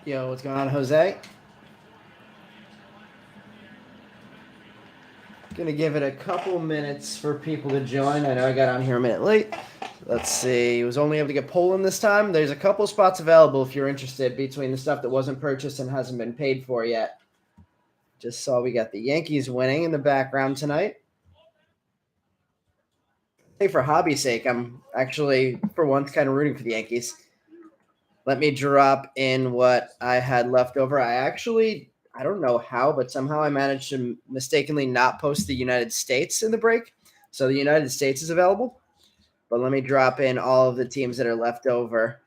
Yo, what's going on, Jose? Gonna give it a couple minutes for people to join. I know I got on here a minute late. Let's see. Was only able to get Poland this time. There's a couple spots available if you're interested between the stuff that wasn't purchased and hasn't been paid for yet. Just saw we got the Yankees winning in the background tonight. Hey, for hobby's sake, I'm actually, for once, kind of rooting for the Yankees. Let me drop in what I had left over. I don't know how, but somehow I managed to mistakenly not post the United States in the break. So the United States is available. But let me drop in all of the teams that are left over.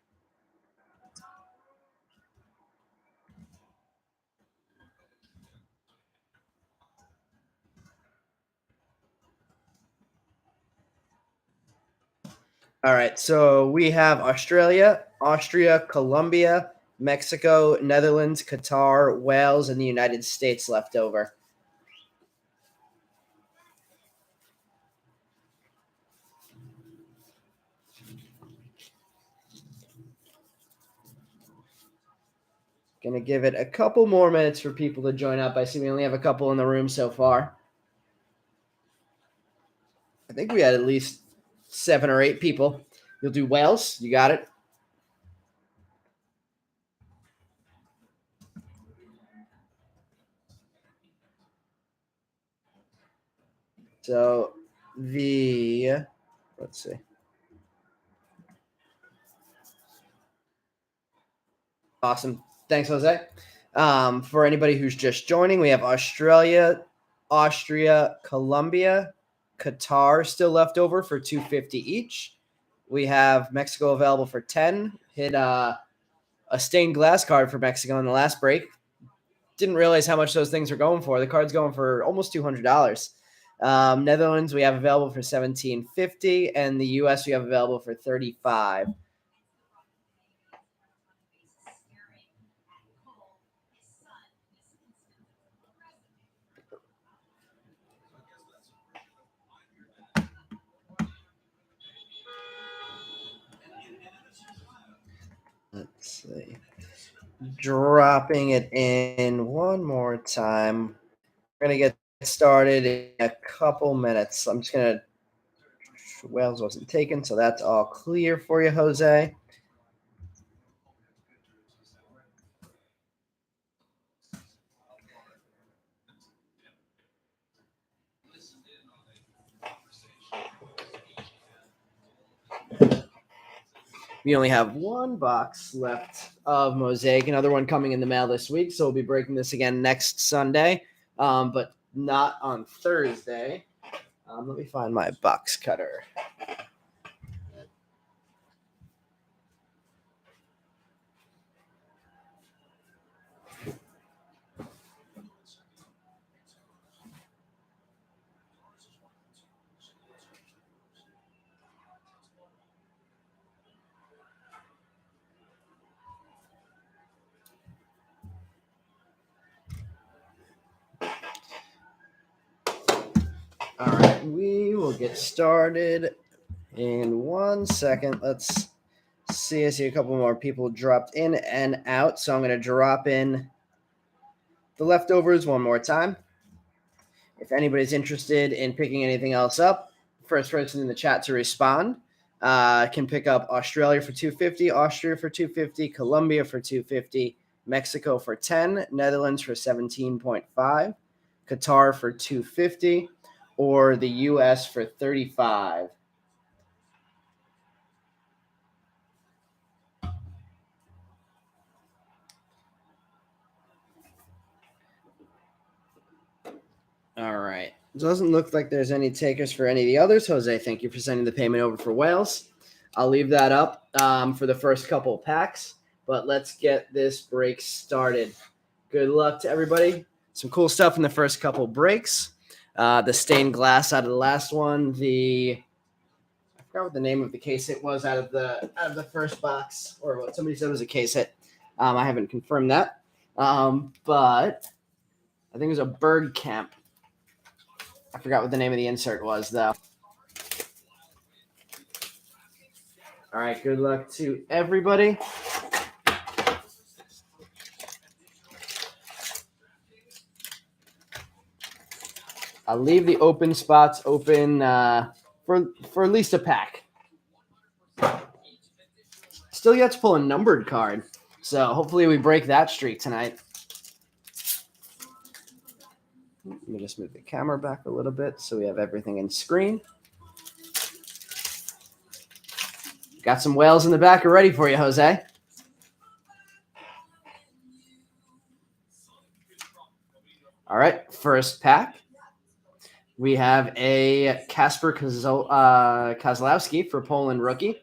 All right, so we have Australia, Austria, Colombia, Mexico, Netherlands, Qatar, Wales, and the United States left over. Gonna give it a couple more minutes for people to join up. I see we only have a couple in the room so far. I think we had at least 7 or 8 people. You'll do Wales. You got it. So let's see. Awesome. Thanks, Jose. For anybody who's just joining, we have Australia, Austria, Colombia, Qatar still left over for $250 each. We have Mexico available for 10. Hit a stained glass card for Mexico in the last break. Didn't realize how much those things are going for. The card's going for almost $200. Netherlands we have available for $17.50, and the U.S. we have available for $35. Let's see. Dropping it in one more time. We're going to get started in a couple minutes. I'm just going to. Wales wasn't taken, so that's all clear for you, Jose. We only have one box left of Mosaic, another one coming in the mail this week, so we'll be breaking this again next Sunday, but not on Thursday. Let me find my box cutter. All right, we will get started in 1 second. Let's see. I see a couple more people dropped in and out, so I'm going to drop in the leftovers one more time. If anybody's interested in picking anything else up, first person in the chat to respond can pick up Australia for $250, Austria for $250, Colombia for $250, Mexico for $10, Netherlands for $17.5, Qatar for $250, or the U.S. for $35. All right. Doesn't look like there's any takers for any of the others. Jose, thank you for sending the payment over for Wales. I'll leave that up for the first couple of packs, but let's get this break started. Good luck to everybody. Some cool stuff in the first couple breaks. The stained glass out of the last one. I forgot what the name of the case hit was out of the first box, or what somebody said was a case hit. I haven't confirmed that, but I think it was a bird camp. I forgot what the name of the insert was, though. All right, good luck to everybody. I'll leave the open spots open for at least a pack. Still yet to pull a numbered card, so hopefully we break that streak tonight. Let me just move the camera back a little bit so we have everything in screen. Got some whales in the back ready for you, Jose. All right, first pack. We have a Kasper Kozlowski for Poland rookie.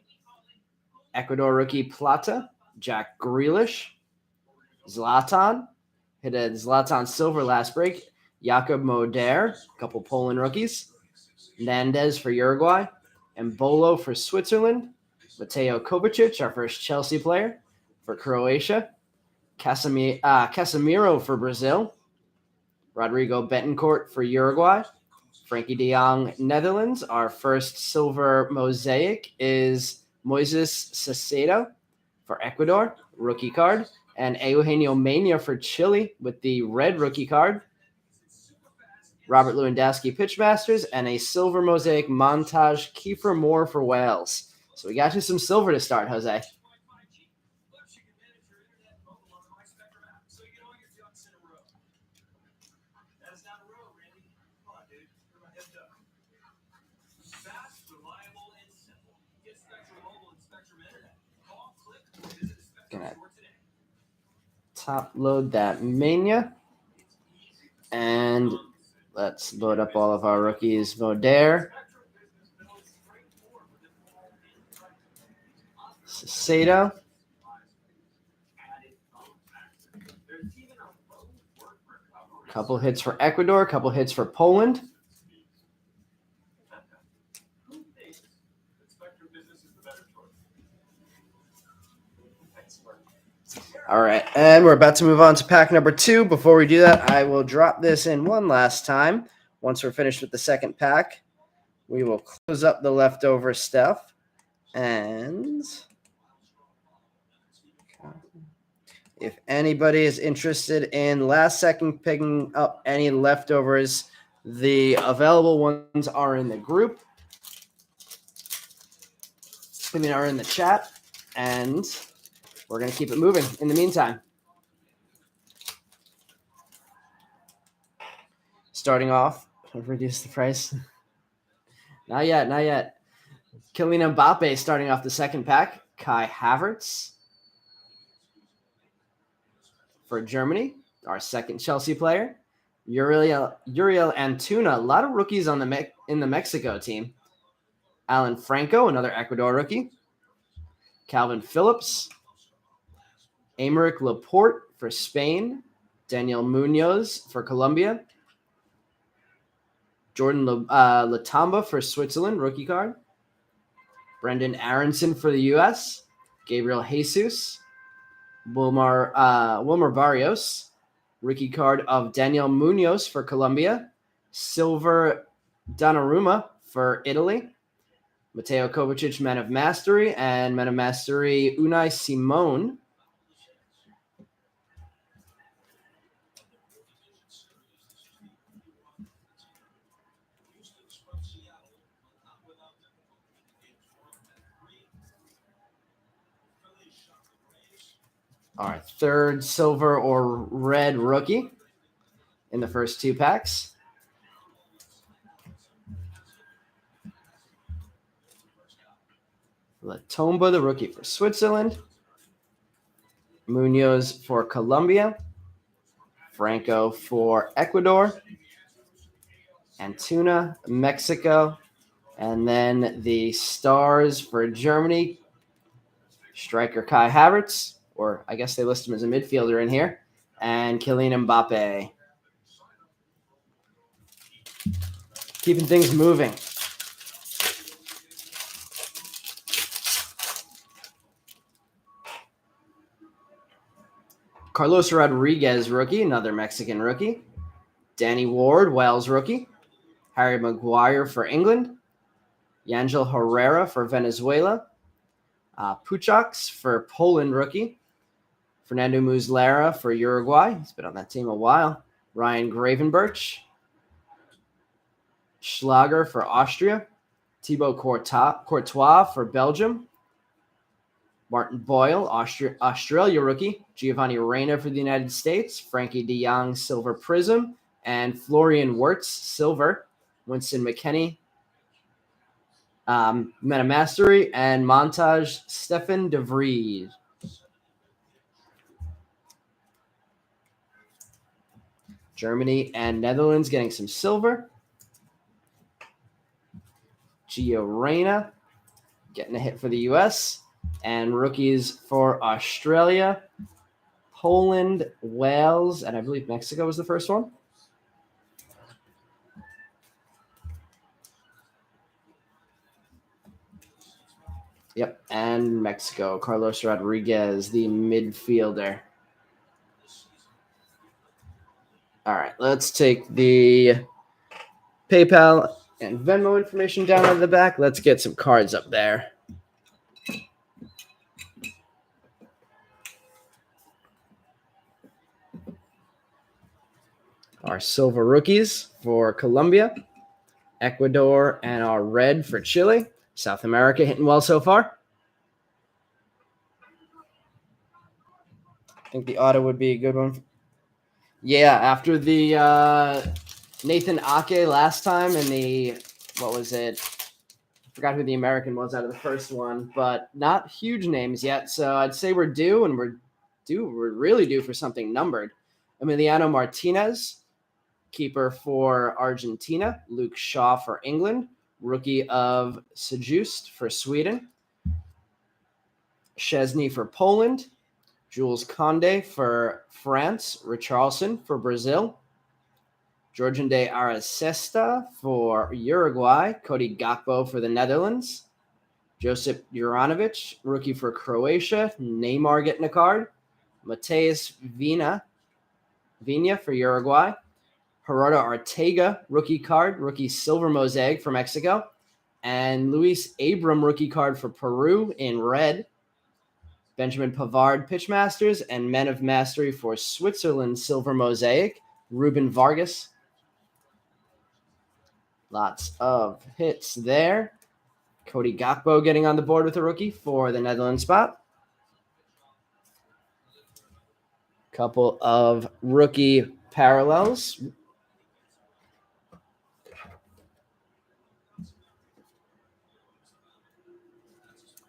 Ecuador rookie Plata. Jack Grealish. Zlatan. Hit a Zlatan silver last break. Jakob Moder. A couple Poland rookies. Nandez for Uruguay. Embolo for Switzerland. Mateo Kovacic, our first Chelsea player for Croatia. Casemiro for Brazil. Rodrigo Betancourt for Uruguay. Frankie de Jong, Netherlands. Our first silver mosaic is Moises Caicedo for Ecuador, rookie card. And Eugenio Mena for Chile with the red rookie card. Robert Lewandowski, Pitchmasters, and a silver mosaic montage, Kiefer Moore for Wales. So we got you some silver to start, Jose. Gonna top load that Mania. And let's load up all of our rookies. Moder. Caicedo. Couple hits for Ecuador, couple hits for Poland. All right, and we're about to move on to pack number 2. Before we do that, I will drop this in one last time. Once we're finished with the second pack, we will close up the leftover stuff. And if anybody is interested in last second picking up any leftovers, the available ones are in the group. Are in the chat, and we're going to keep it moving in the meantime. Starting off, reduce the price. Not yet. Kylian Mbappe starting off the second pack. Kai Havertz for Germany, our second Chelsea player. Uriel Antuna, a lot of rookies on in the Mexico team. Alan Franco, another Ecuador rookie. Calvin Phillips. Aymeric Laporte for Spain. Daniel Munoz for Colombia. Jordan Latamba for Switzerland, rookie card. Brendan Aronson for the U.S. Gabriel Jesus. Wilmar Barrios, rookie card of Daniel Munoz for Colombia. Silver Donnarumma for Italy. Mateo Kovacic, Men of Mastery, and Men of Mastery Unai Simon. Our third silver or red rookie in the first 2 packs. Latomba, the rookie for Switzerland. Munoz for Colombia. Franco for Ecuador. Antuna, Mexico. And then the stars for Germany. Striker Kai Havertz, or I guess they list him as a midfielder in here. And Kylian Mbappe. Keeping things moving. Carlos Rodriguez, rookie, another Mexican rookie. Danny Ward, Wales rookie. Harry Maguire for England. Yangel Herrera for Venezuela. Puchax for Poland rookie. Fernando Muslera for Uruguay. He's been on that team a while. Ryan Gravenberch. Schlager for Austria. Thibaut Courtois for Belgium. Martin Boyle, Australia rookie. Giovanni Reina for the United States. Frankie de Jong, silver prism. And Florian Wirtz, silver. Winston McKennie, Meta Mastery. And Montage, Stefan de Vries. Germany and Netherlands getting some silver. Gio Reyna getting a hit for the U.S. And rookies for Australia, Poland, Wales, and I believe Mexico was the first one. Yep, and Mexico, Carlos Rodriguez, the midfielder. All right, let's take the PayPal and Venmo information down on the back. Let's get some cards up there. Our silver rookies for Colombia, Ecuador, and our red for Chile. South America hitting well so far. I think the auto would be a good one. Yeah, after the Nathan Ake last time and the, what was it? I forgot who the American was out of the first one, but not huge names yet. So I'd say we're due, and we're really due for something numbered. Emiliano Martinez, keeper for Argentina. Luke Shaw for England. Rookie of Sejust for Sweden. Szczesny for Poland. Jules Conde for France. Richarlison for Brazil. Georgian de Aracesta for Uruguay. Cody Gakpo for the Netherlands. Josip Juranovic, rookie for Croatia. Neymar getting a card. Mateus Vina for Uruguay. Gerardo Arteaga, rookie card. Rookie silver mosaic for Mexico. And Luis Abram, rookie card for Peru in red. Benjamin Pavard, Pitchmasters, and Men of Mastery for Switzerland, silver mosaic. Ruben Vargas. Lots of hits there. Cody Gakpo getting on the board with a rookie for the Netherlands spot. Couple of rookie parallels.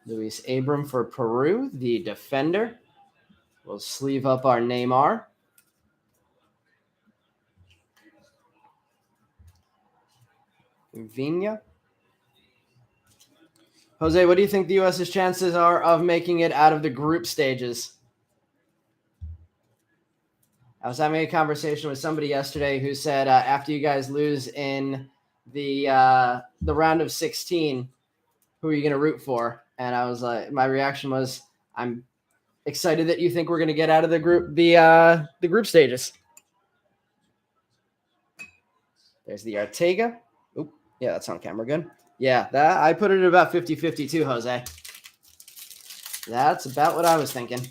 Luis Abram for Peru, the defender. We'll sleeve up our Neymar. Vina. Jose, what do you think the U.S.'s chances are of making it out of the group stages? I was having a conversation with somebody yesterday who said after you guys lose in the round of 16, who are you going to root for? And I was like, my reaction was, I'm excited that you think we're going to get out of the group stages. There's the Arteaga. Oop, yeah, that's on camera. Good. Yeah, that I put it at about 50-50 too, Jose. That's about what I was thinking.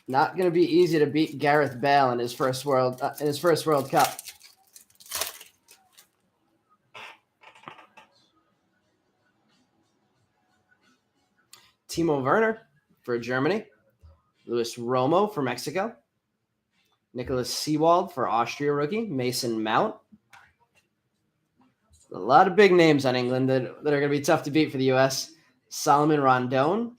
Not going to be easy to beat Gareth Bale in his first World Cup. Timo Werner for Germany. Luis Romo for Mexico. Nicholas Seawald for Austria rookie. Mason Mount. A lot of big names on England that are going to be tough to beat for the U.S. Solomon Rondon.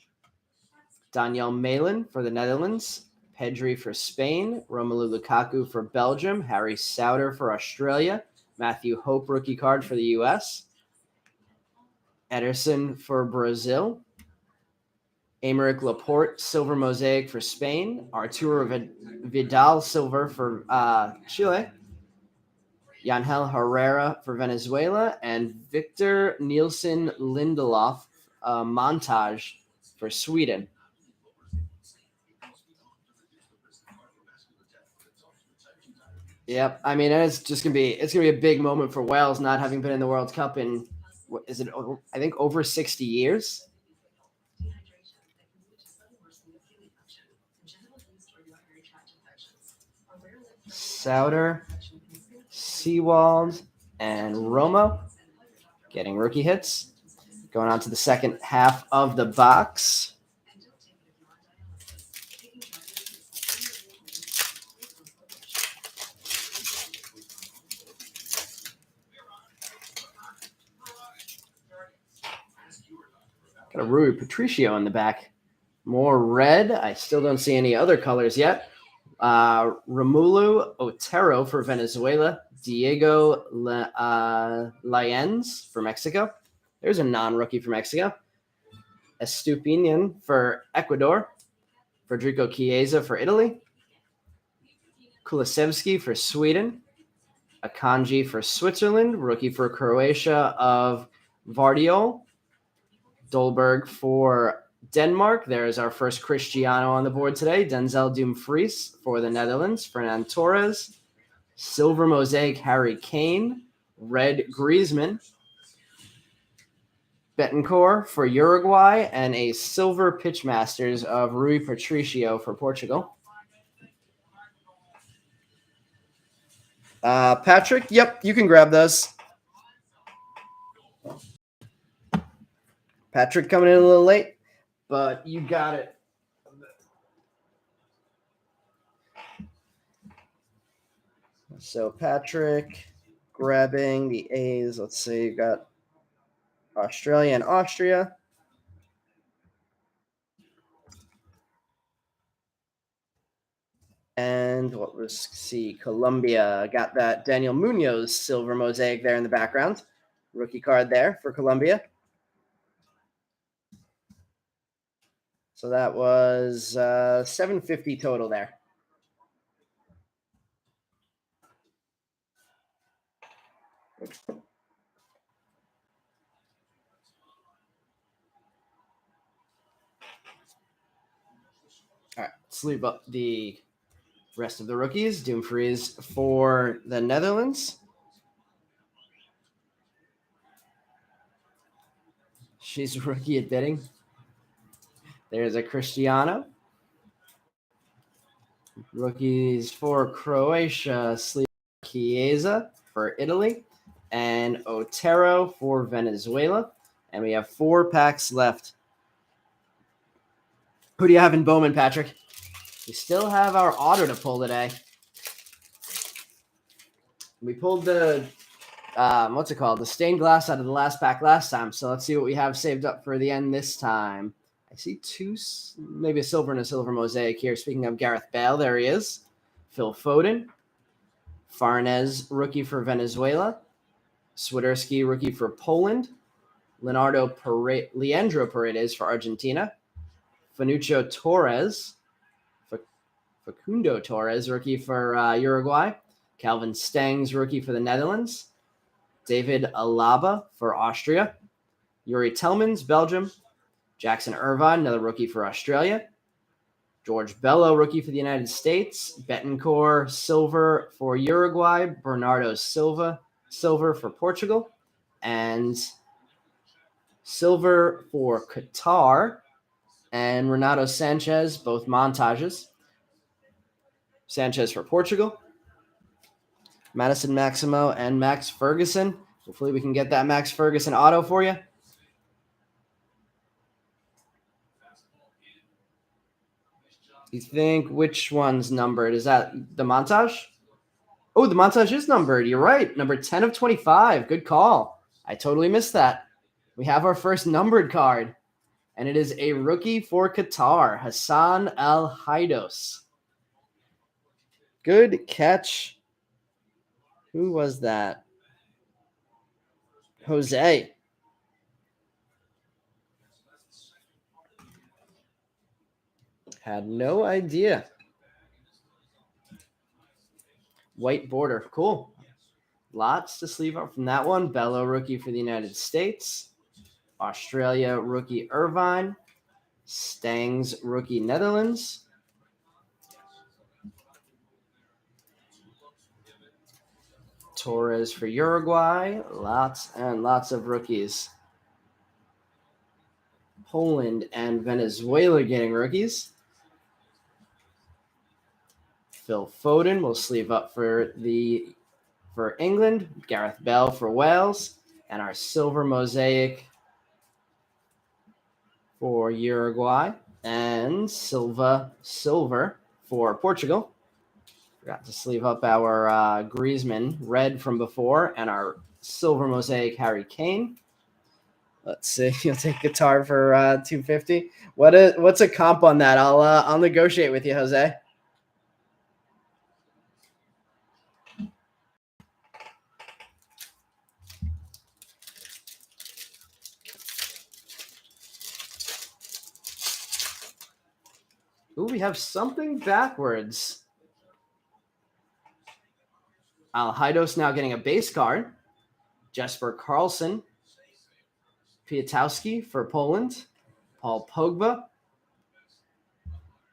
Daniel Malin for the Netherlands. Pedri for Spain. Romelu Lukaku for Belgium. Harry Souter for Australia. Matthew Hope rookie card for the U.S. Ederson for Brazil. Aymeric Laporte, silver mosaic for Spain. Arturo Vidal, silver for Chile. Yangel Herrera for Venezuela. And Victor Nielsen Lindelof, montage for Sweden. Yep, I mean it's gonna be a big moment for Wales not having been in the World Cup in what is it? I think over 60 years. Souter, Seawald, and Romo getting rookie hits. Going on to the second half of the box. Got a Rui Patricio in the back. More red. I still don't see any other colors yet. Romulo Otero for Venezuela. Diego Laenz for Mexico. There's a non-rookie for Mexico. Estupinian for Ecuador. Federico Chiesa for Italy. Kulisevsky for Sweden. Akanji for Switzerland. Rookie for Croatia of Vardiol. Dolberg for Denmark. There is our first Cristiano on the board today. Denzel Dumfries for the Netherlands. Fernan Torres. Silver Mosaic Harry Kane. Red Griezmann. Betancourt for Uruguay. And a silver Pitchmasters of Rui Patricio for Portugal. Patrick, yep, you can grab those. Patrick coming in a little late, but you got it. So Patrick grabbing the A's. Let's see, you got Australia and Austria. And what was Colombia got that Daniel Munoz silver mosaic there in the background. Rookie card there for Colombia. So that was $750 total there. All right, sleeve up the rest of the rookies. Dumfries for the Netherlands. She's rookie at bidding. There's a Cristiano. Rookies for Croatia. Sleeve Chiesa for Italy. And Otero for Venezuela. And we have 4 packs left. Who do you have in Bowman, Patrick? We still have our auto to pull today. We pulled the, what's it called? The stained glass out of the last pack last time. So let's see what we have saved up for the end this time. I see 2, maybe a silver and a silver mosaic here. Speaking of Gareth Bale, there he is. Phil Foden. Farnez, rookie for Venezuela. Swiderski, rookie for Poland. Leandro Paredes for Argentina. Fanuccio Torres. Facundo Torres, rookie for Uruguay. Calvin Stengs, rookie for the Netherlands. David Alaba for Austria. Yuri Tillmans, Belgium. Jackson Irvine, another rookie for Australia. George Bello, rookie for the United States. Betancourt, silver for Uruguay. Bernardo Silva, silver for Portugal. And silver for Qatar. And Renato Sanchez, both montages. Sanchez for Portugal. Madison Maximo and Max Ferguson. Hopefully we can get that Max Ferguson auto for you. You think which one's numbered? Is that the montage? Oh, the montage is numbered. You're right. Number 10 of 25. Good call. I totally missed that. We have our first numbered card, and it is a rookie for Qatar, Hassan Al Haidos. Good catch. Who was that? Jose. Had no idea. White border. Cool. Lots to sleeve up from that one. Bello, rookie for the United States. Australia, rookie Irvine. Stangs, rookie Netherlands. Torres for Uruguay. Lots and lots of rookies. Poland and Venezuela getting rookies. Phil Foden will sleeve up for for England, Gareth Bell for Wales, and our silver mosaic for Uruguay, and silver for Portugal. Forgot to sleeve up our Griezmann red from before, and our silver mosaic Harry Kane. Let's see. You'll take guitar for $250. What's a comp on that? I'll negotiate with you, Jose. Ooh, we have something backwards. Alhaidos now getting a base card. Jesper Karlsson. Piatowski for Poland. Paul Pogba.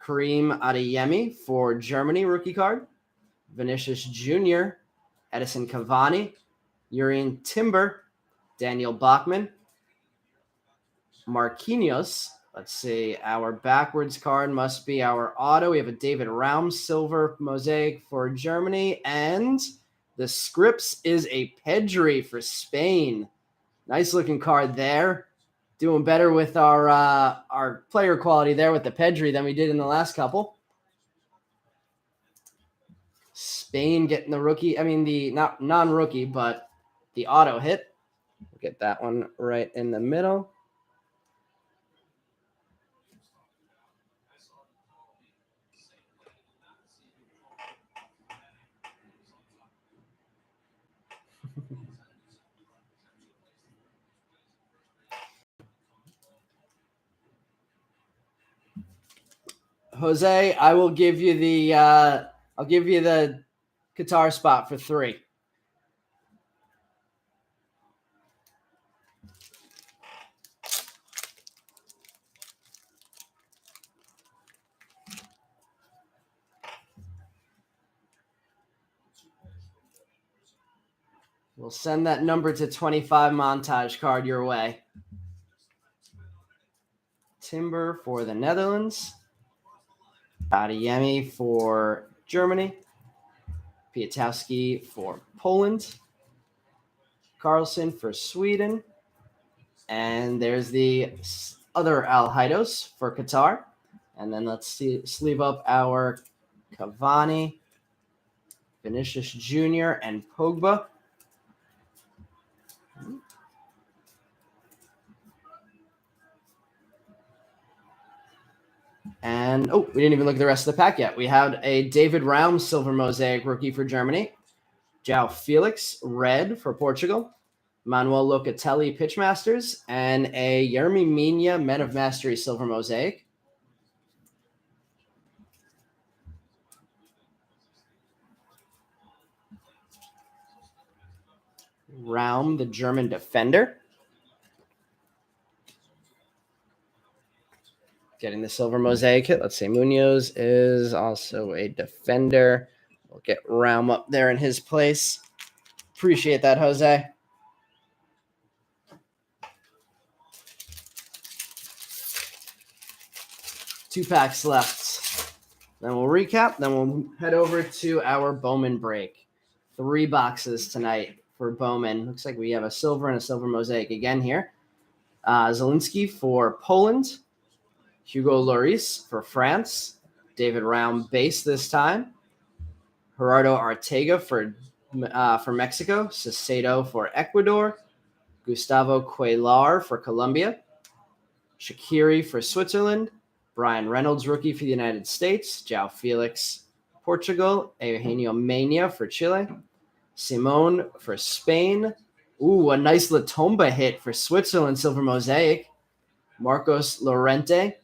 Kareem Adeyemi for Germany, rookie card. Vinicius Jr., Edison Cavani, Urian Timber, Daniel Bachmann, Marquinhos. Let's see. Our backwards card must be our auto. We have a David Raum silver mosaic for Germany, and the scripts is a Pedri for Spain. Nice looking card there. Doing better with our player quality there with the Pedri than we did in the last couple. Spain getting the rookie. I mean, the not non-rookie, but the auto hit. We'll get that one right in the middle. Jose, I will give you the guitar spot for $3. We'll send that number to 25 montage card your way. Timber for the Netherlands. Adeyemi for Germany. Piatowski for Poland. Karlsson for Sweden. And there's the other Alhaidos for Qatar. And then let's sleeve up our Cavani, Vinicius Jr., and Pogba. And, we didn't even look at the rest of the pack yet. We had a David Raum silver mosaic rookie for Germany. João Felix red for Portugal. Manuel Locatelli Pitchmasters. And a Yeremy Mina Men of Mastery silver mosaic. Raum, the German defender. Getting the silver mosaic hit. Let's see. Munoz is also a defender. We'll get Raum up there in his place. Appreciate that, Jose. Two packs left. Then we'll recap. Then we'll head over to our Bowman break. 3 boxes tonight for Bowman. Looks like we have a silver and a silver mosaic again here. Zielinski for Poland. Hugo Lloris for France. David Raum base this time. Gerardo Arteaga for Mexico. Cicero for Ecuador. Gustavo Cuellar for Colombia. Shaqiri for Switzerland. Brian Reynolds, rookie for the United States. João Felix, Portugal. Eugenio Mena for Chile. Simone for Spain. Ooh, a nice Latomba hit for Switzerland, silver mosaic. Marcos Llorente,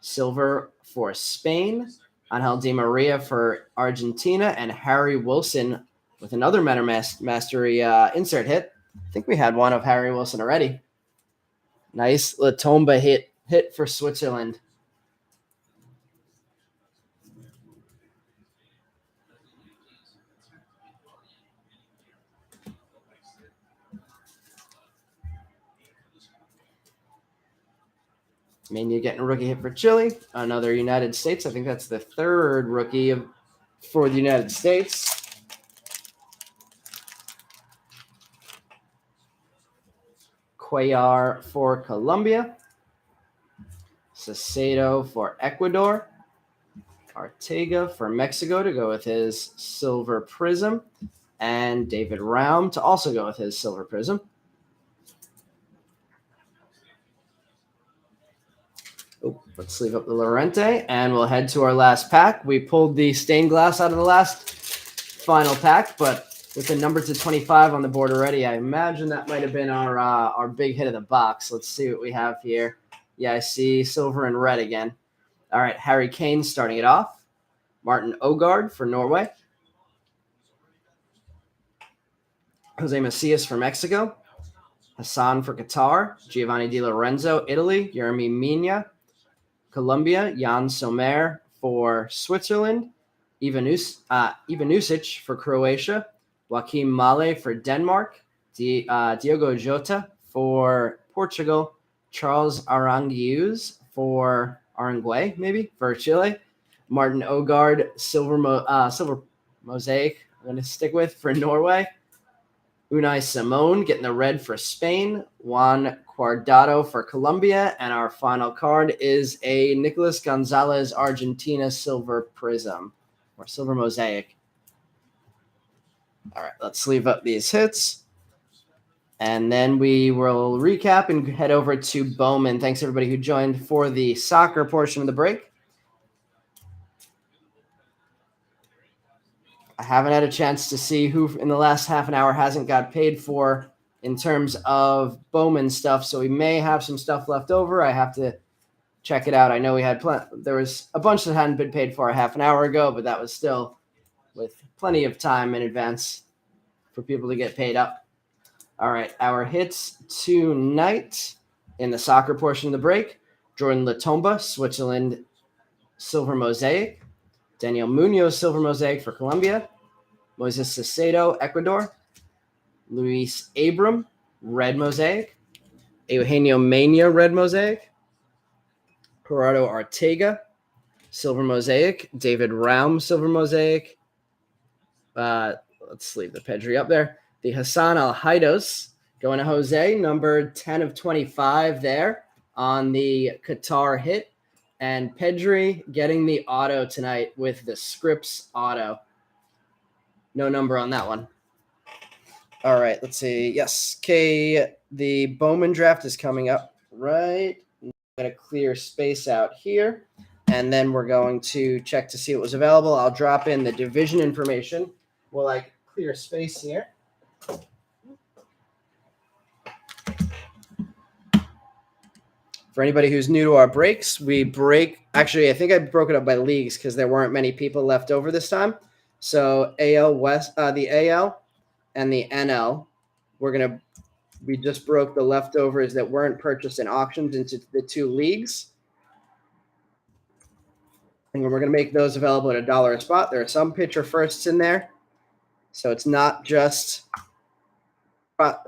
silver for Spain. Angel Di Maria for Argentina. And Harry Wilson with another Men of Mastery insert hit. I think we had one of Harry Wilson already. Nice Latomba hit for Switzerland. Mena getting a rookie hit for Chile. Another United States. I think that's the 3rd rookie for the United States. Cuellar for Colombia. Caicedo for Ecuador. Arteaga for Mexico to go with his Silver Prism. And David Raum to also go with his Silver Prism. Let's leave up the Lorente, and we'll head to our last pack. We pulled the stained glass out of the last final pack, but with the number to 25 on the board already, I imagine that might have been our big hit of the box. Let's see what we have here. Yeah, I see silver and red again. All right, Harry Kane starting it off. Martin Odegaard for Norway. Jose Macias for Mexico. Hassan for Qatar. Giovanni Di Lorenzo, Italy. Yeremy Mina, Colombia. Jan Sommer for Switzerland. Ivanusic for Croatia. Joaquim Male for Denmark. Diogo Jota for Portugal. Charles Aranguiz for Uruguay, for Chile. Martin Odegaard, silver mosaic, I'm going to stick with for Norway. Unai Simon getting the red for Spain. Juan Guardado for Colombia. And our final card is a Nicolas Gonzalez Argentina Silver Prism or Silver Mosaic. All right, let's leave up these hits. And then we will recap and head over to Bowman. Thanks, everybody who joined for the soccer portion of the break. I haven't had a chance to see who in the last half an hour hasn't got paid for in terms of Bowman stuff, so we may have some stuff left over. I have to check it out. I know we had there was a bunch that hadn't been paid for a half an hour ago, but that was still with plenty of time in advance for people to get paid up. All right, our hits tonight in the soccer portion of the break. Jordan Latomba, Switzerland, Silver Mosaic. Daniel Munoz, Silver Mosaic for Colombia. Moises Caicedo, Ecuador. Luis Abram, Red Mosaic. Eugenio Mena, Red Mosaic. Gerardo Arteaga, Silver Mosaic. David Raum, Silver Mosaic. Let's leave the Pedri up there. The Hassan Al-Haidos going to Jose, number 10 of 25 there on the Qatar hit. And Pedri getting the auto tonight with the Scripps auto. No number on that one. All right, let's see. Yes, okay, the Bowman draft is coming up, right? I'm going to clear space out here, and then we're going to check to see what was available. I'll drop in the division information while I clear space here. For anybody who's new to our breaks, we break – actually, I think I broke it up by leagues because there weren't many people left over this time. So AL West, the AL and the NL, we just broke the leftovers that weren't purchased in auctions into the two leagues. And we're going to make those available at $1 a spot. There are some pitcher firsts in there. So it's not just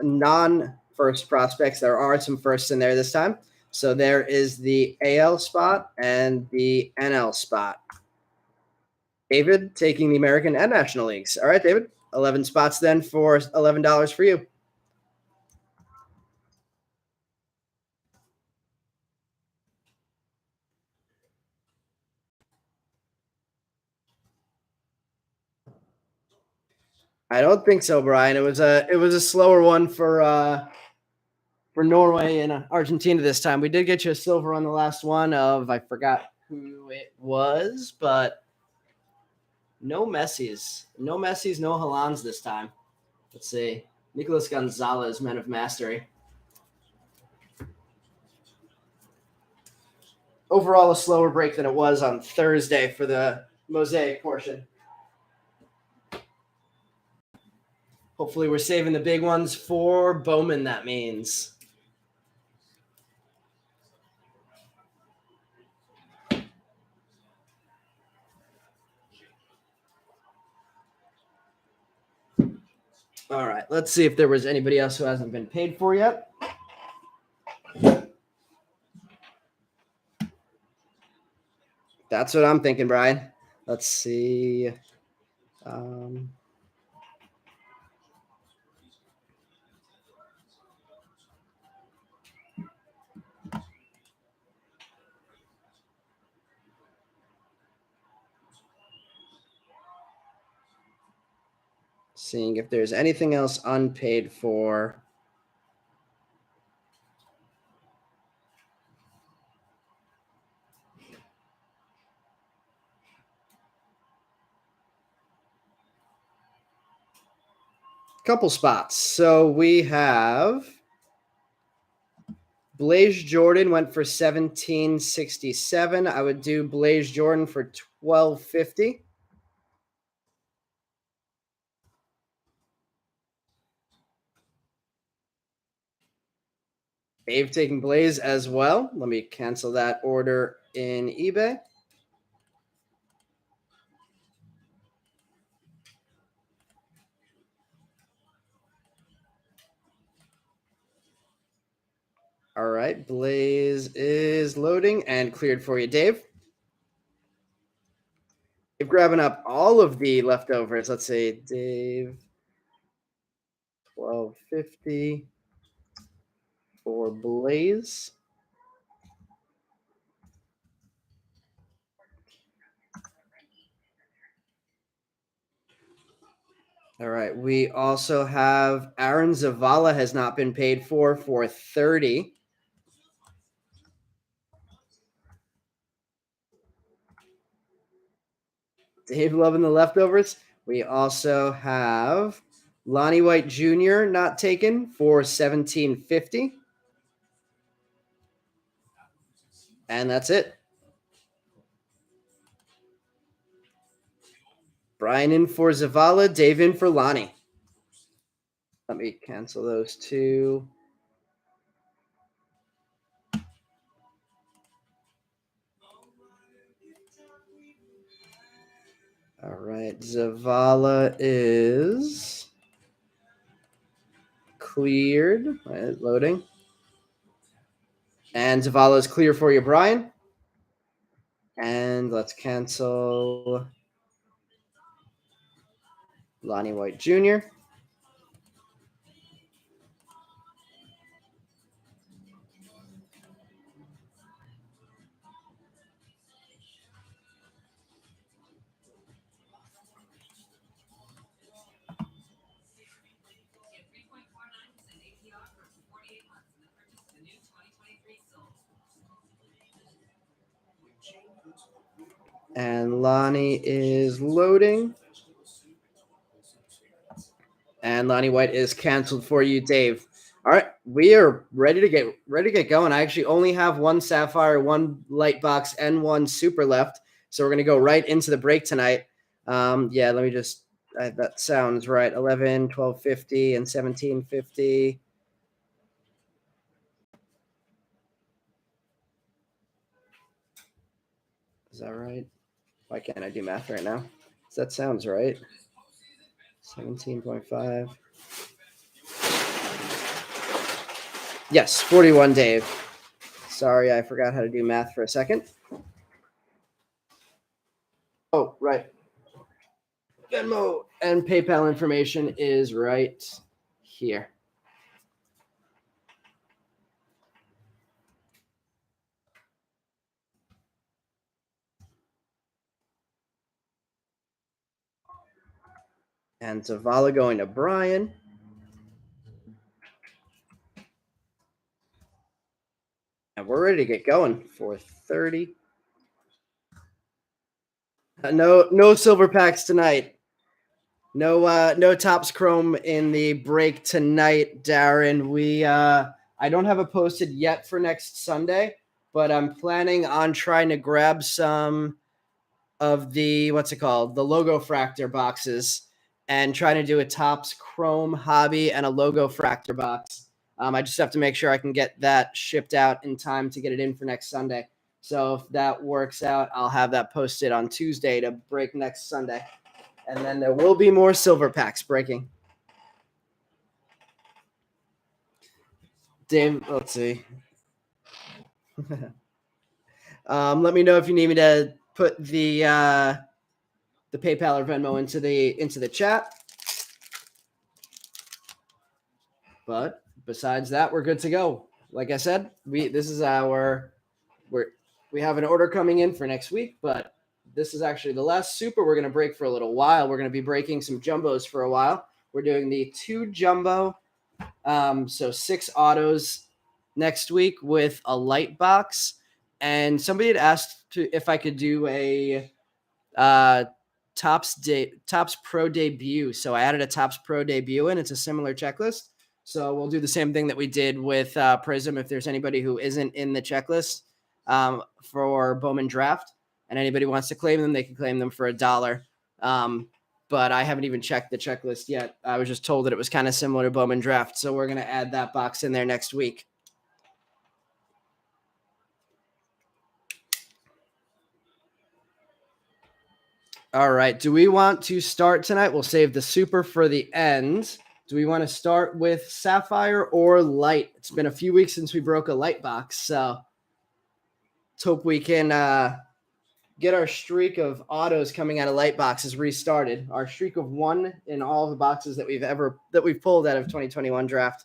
non-first prospects. There are some firsts in there this time. So there is the AL spot and the NL spot. David taking the American and National Leagues. All right, David, 11 spots then for $11 for you. I don't think so, Brian. It was a slower one for Norway and Argentina this time. We did get you a silver on the last one of I forgot who it was, but no Messi's, no Hollands this time. Let's see. Nicolas Gonzalez, Men of Mastery. Overall, a slower break than it was on Thursday for the Mosaic portion. Hopefully we're saving the big ones for Bowman, that means. All right, let's see if there was anybody else who hasn't been paid for yet. That's what I'm thinking, Brian. Let's see. All Seeing if there's anything else unpaid for. Couple spots. So we have Blaze Jordan went for 1767. I would do Blaze Jordan for 1250. Dave taking Blaze as well. Let me cancel that order in eBay. All right, Blaze is loading and cleared for you, Dave. Dave grabbing up all of the leftovers. Let's see, Dave, 1250 for Blaze. All right, we also have Aaron Zavala has not been paid for 30. Dave loving the leftovers. We also have Lonnie White Jr. not taken for 1750. And that's it. Brian in for Zavala, Dave in for Lonnie. Let me cancel those two. All right, Zavala is cleared. Right, loading. And Zavala is clear for you, Brian. And let's cancel Lonnie White Jr. And Lonnie is loading. And Lonnie White is canceled for you, Dave. All right, we are ready to get going. I actually only have one Sapphire, one Light Box, and one Super left, so we're gonna go right into the break tonight. Yeah, let me just. That sounds right. 11, 1250, and 1750. Is that right? Why can't I do math right now? That sounds right. 17.5. Yes, 41, Dave. Sorry, I forgot how to do math for a second. Oh, right. Venmo and PayPal information is right here. And Zavala going to Brian. And we're ready to get going for 30. No silver packs tonight. No Topps Chrome in the break tonight, Darren. I don't have it posted yet for next Sunday, but I'm planning on trying to grab some of the the logo fractor boxes and trying to do a Topps Chrome hobby and a logo fractor box. I just have to make sure I can get that shipped out in time to get it in for next Sunday. So if that works out, I'll have that posted on Tuesday to break next Sunday. And then there will be more silver packs breaking. Dave, let's see. Let me know if you need me to put the PayPal or Venmo into the chat. But besides that, we're good to go. Like I said, we have an order coming in for next week, but this is actually the last super we're going to break for a little while. We're going to be breaking some jumbos for a while. We're doing the 2 jumbo, so 6 autos next week with a light box. And somebody had asked if I could do a Topps Pro debut. So I added a Topps Pro debut in. It's a similar checklist. So we'll do the same thing that we did with Prism. If there's anybody who isn't in the checklist for Bowman draft and anybody wants to claim them, they can claim them for $1. But I haven't even checked the checklist yet. I was just told that it was kind of similar to Bowman draft. So we're going to add that box in there next week. All right. Do we want to start tonight? We'll save the super for the end. Do we want to start with Sapphire or Light? It's been a few weeks since we broke a light box, so let's hope we can get our streak of autos coming out of light boxes restarted. Our streak of 1 in all the boxes that we've pulled out of 2021 draft.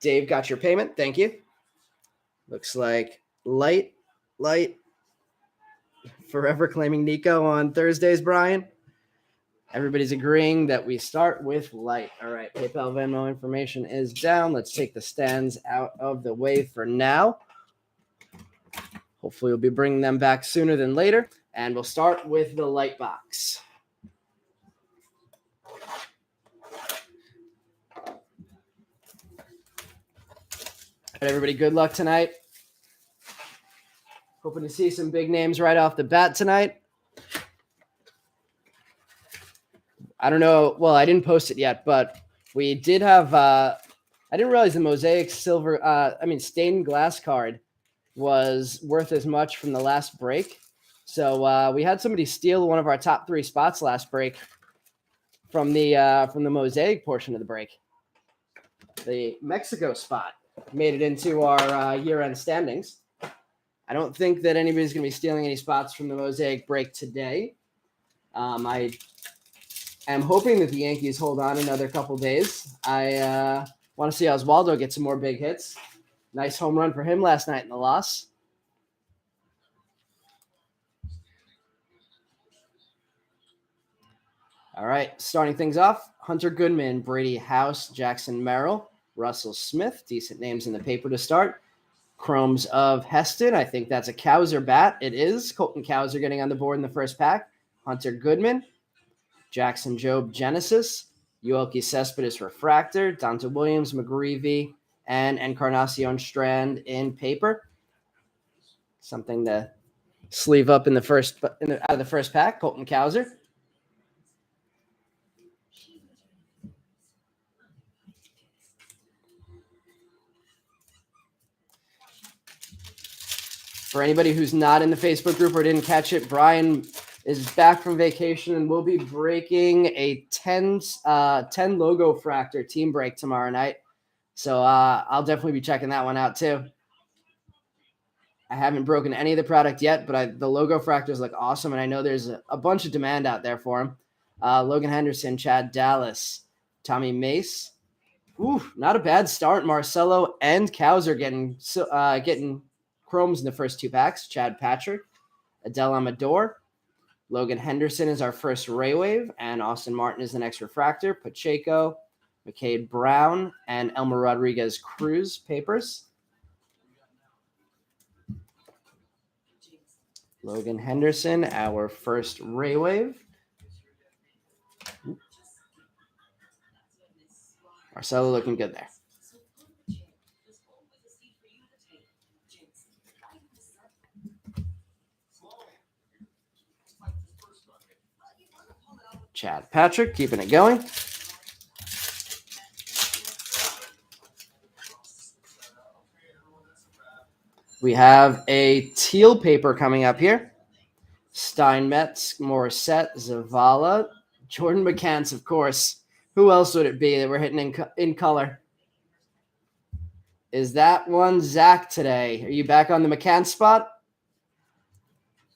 Dave got your payment. Thank you. Looks like light. Forever claiming Nico on Thursdays, Brian. Everybody's agreeing that we start with light. All right, PayPal Venmo information is down. Let's take the stands out of the way for now. Hopefully we'll be bringing them back sooner than later. And we'll start with the light box. All right, everybody, good luck tonight. Hoping to see some big names right off the bat tonight. I don't know. Well, I didn't post it yet, but we did have I didn't realize the Mosaic stained glass card was worth as much from the last break. So we had somebody steal one of our top 3 spots last break from the Mosaic portion of the break. The Mexico spot made it into our year-end standings. I don't think that anybody's going to be stealing any spots from the Mosaic break today. I am hoping that the Yankees hold on another couple days. I want to see Oswaldo get some more big hits. Nice home run for him last night in the loss. All right, starting things off, Hunter Goodman, Brady House, Jackson Merrill, Russell Smith. Decent names in the paper to start. Chromes of Heston. I think that's a Cowser bat. It is. Colton Cowser getting on the board in the first pack. Hunter Goodman. Jackson Jobe Genesis. Yoelqui Cespedes Refractor. Donta Williams McGreevy. And Encarnacion Strand in paper. Something to sleeve up in the first out of the first pack. Colton Cowser. For anybody who's not in the Facebook group or didn't catch it, Brian is back from vacation and we'll be breaking a 10 logo fractor team break tomorrow night. So I'll definitely be checking that one out too. I haven't broken any of the product yet, but the logo fractors look awesome, and I know there's a bunch of demand out there for them. Logan Henderson, Chad Dallas, Tommy Mace. Ooh, not a bad start. Marcelo and Cowser getting chromes in the first 2 packs. Chad Patrick, Adele Amador. Logan Henderson is our first Ray Wave, and Austin Martin is the next refractor. Pacheco, McCade Brown, and Elmer Rodriguez Cruz papers. Logan Henderson, our first Ray Wave. Marcelo looking good there. Chad Patrick keeping it going. We have a teal paper coming up here. Steinmetz, Morissette, Zavala, Jordan McCants, of course. Who else would it be that we're hitting in color? Is that one Zach today? Are you back on the McCann spot?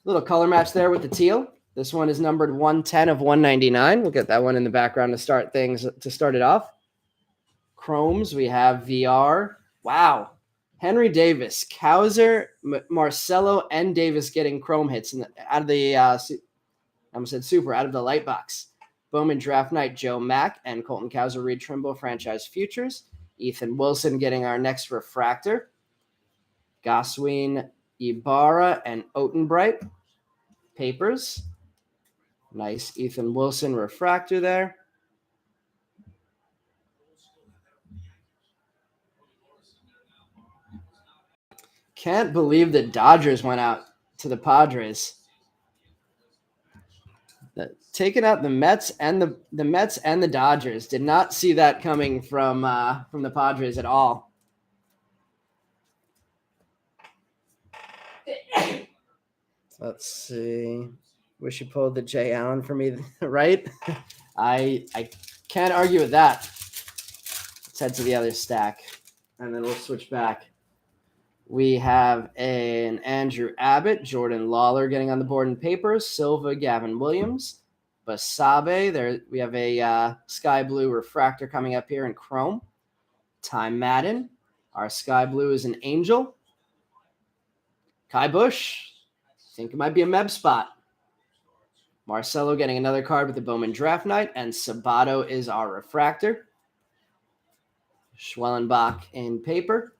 Little color match there with the teal. This one is numbered 110 of 199. We'll get that one in the background to start it off. Chromes, we have VR. Wow. Henry Davis, Cowser, Marcelo, and Davis getting chrome hits out of the I almost said super, out of the light box. Bowman Draft Night, Joe Mack and Colton Cowser, Reed Trimble, Franchise Futures. Ethan Wilson getting our next refractor. Gosween, Ibarra, and Otenbright. Papers. Nice Ethan Wilson refractor there. Can't believe the Dodgers went out to the Padres. Taking out the Mets and the Mets and the Dodgers. Did not see that coming from the Padres at all. Let's see. Wish you pulled the Jay Allen for me, right? I can't argue with that. Let's head to the other stack, and then we'll switch back. We have an Andrew Abbott, Jordan Lawler getting on the board in paper, Silva, Gavin Williams, Basabe. There we have a sky blue refractor coming up here in chrome. Ty Madden. Our sky blue is an Angel. Kai Bush. I think it might be a Meb spot. Marcelo getting another card with the Bowman Draft Night, and Sabato is our refractor. Schwellenbach in paper.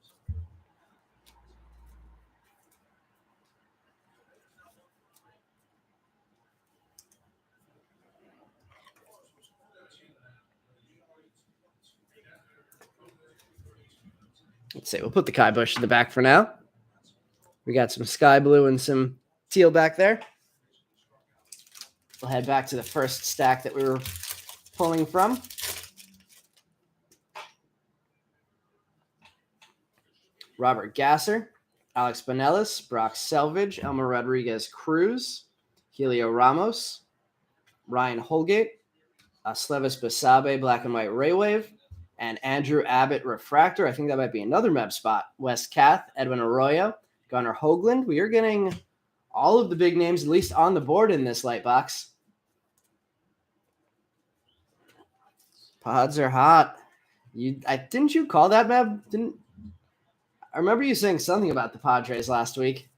Let's see. We'll put the Kai Bush in the back for now. We got some sky blue and some teal back there. We'll head back to the first stack that we were pulling from. Robert Gasser, Alex Bonelis, Brock Selvage, Elmer Rodriguez Cruz, Helio Ramos, Ryan Holgate, Slevis Basabe, Black and White Raywave, and Andrew Abbott Refractor. I think that might be another Meb spot. Wes Kath, Edwin Arroyo, Gunnar Hoagland. We are getting all of the big names, at least on the board in this light box. Pods are hot. Didn't you call that, Meb? I remember you saying something about the Padres last week.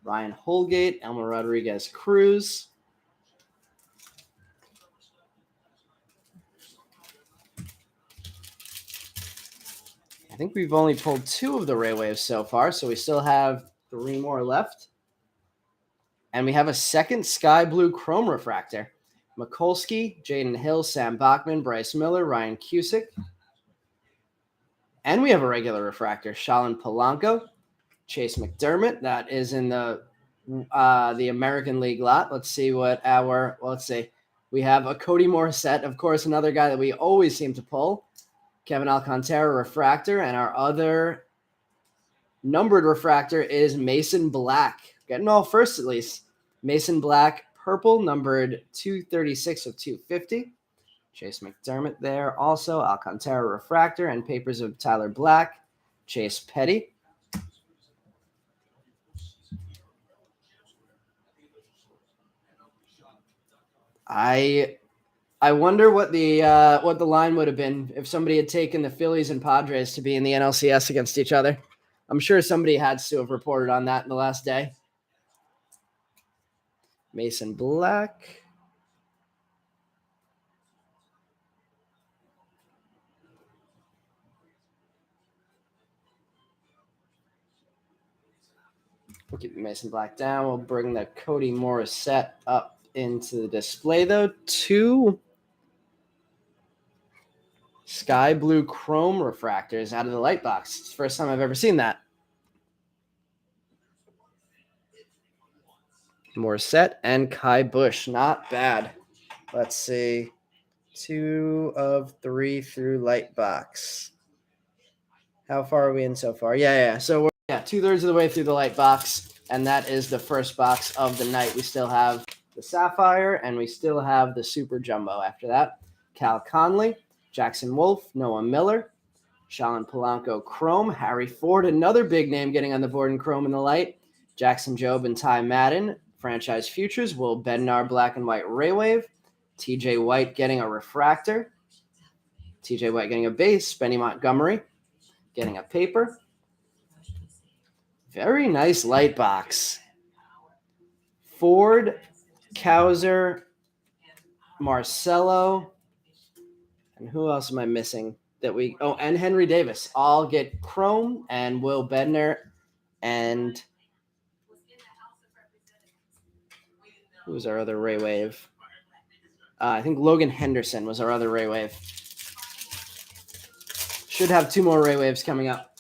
Ryan Holgate, Elmer Rodriguez Cruz. I think we've only pulled 2 of the Ray Waves so far, so we still have 3 more left. And we have a second sky blue chrome refractor. Mikulski, Jaden Hill, Sam Bachman, Bryce Miller, Ryan Cusick. And we have a regular refractor, Shalin Polanco, Chase McDermott. That is in the American League lot. Let's see what let's see. We have a Cody Morissette, of course, another guy that we always seem to pull. Kevin Alcantara refractor, and our other numbered refractor is Mason Black. Getting all first at least. Mason Black, purple, numbered 236 of 250. Chase McDermott there also. Alcantara refractor and papers of Tyler Black. Chase Petty. I wonder what the line would have been if somebody had taken the Phillies and Padres to be in the NLCS against each other. I'm sure somebody had to have reported on that in the last day. Mason Black. We'll keep Mason Black down. We'll bring the Cody Morissette up into the display, though. 2 sky blue chrome refractors out of the light box. It's the first time I've ever seen that. Morissette and Kai Bush. Not bad. Let's see. 2 of 3 through light box. How far are we in so far? Yeah. So we're 2/3 of the way through the light box, and that is the first box of the night. We still have the Sapphire, and we still have the Super Jumbo after that. Cal Conley, Jackson Wolf, Noah Miller, Shalin Polanco Chrome, Harry Ford, another big name getting on the board in Chrome in the light. Jackson Jobe and Ty Madden, Franchise Futures, Will Bednar Black and White Raywave, TJ White getting a refractor, TJ White getting a base, Benny Montgomery getting a paper. Very nice light box. Ford, Kauser, Marcelo, and who else am I missing? And Henry Davis all get chrome, and Will Bednar and who was our other Ray Wave? I think Logan Henderson was our other Ray Wave. Should have 2 more Ray Waves coming up.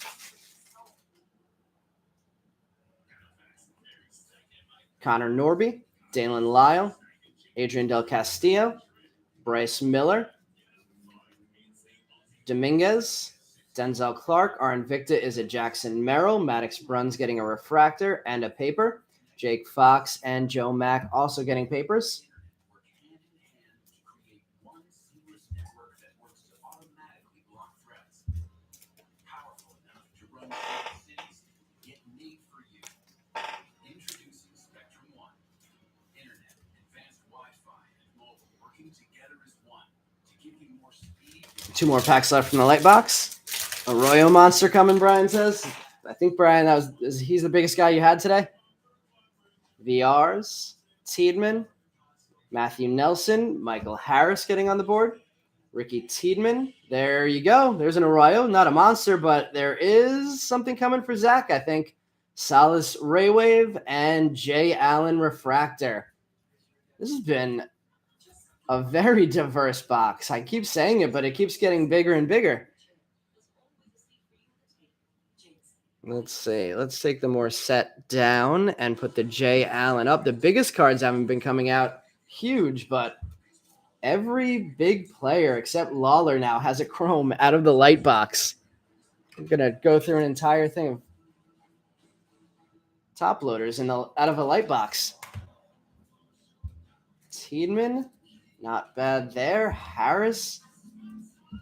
Connor Norby, Dalen Lyle, Adrian Del Castillo, Bryce Miller, Dominguez, Denzel Clark. Our Invicta is a Jackson Merrill. Maddox Bruns getting a refractor and a paper. Jake Fox and Joe Mack also getting papers. Two more packs left from the light box. Arroyo monster coming, Brian says. I think, Brian, he's the biggest guy you had today. VRs, Tiedemann, Matthew Nelson, Michael Harris getting on the board. Ricky Tiedemann. There you go. There's an Arroyo. Not a monster, but there is something coming for Zach, I think. Salas Ray Wave and Jay Allen Refractor. This has been a very diverse box. I keep saying it, but it keeps getting bigger and bigger. Let's see. Let's take the more set down and put the Jay Allen up. The biggest cards haven't been coming out huge, but every big player except Lawler now has a chrome out of the light box. I'm going to go through an entire thing of top loaders out of a light box. Tiedemann, not bad there. Harris,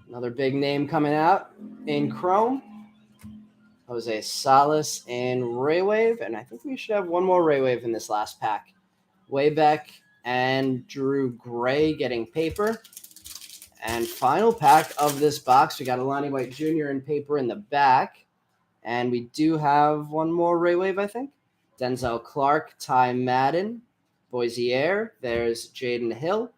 another big name coming out in chrome. Jose Salas in Ray Wave, and I think we should have one more Ray Wave in this last pack. Waybeck and Drew Gray getting paper. And final pack of this box, we got a Lonnie White Jr. in paper in the back. And we do have one more Ray Wave, I think. Denzel Clark, Ty Madden, Boisier. There's Jaden Hill.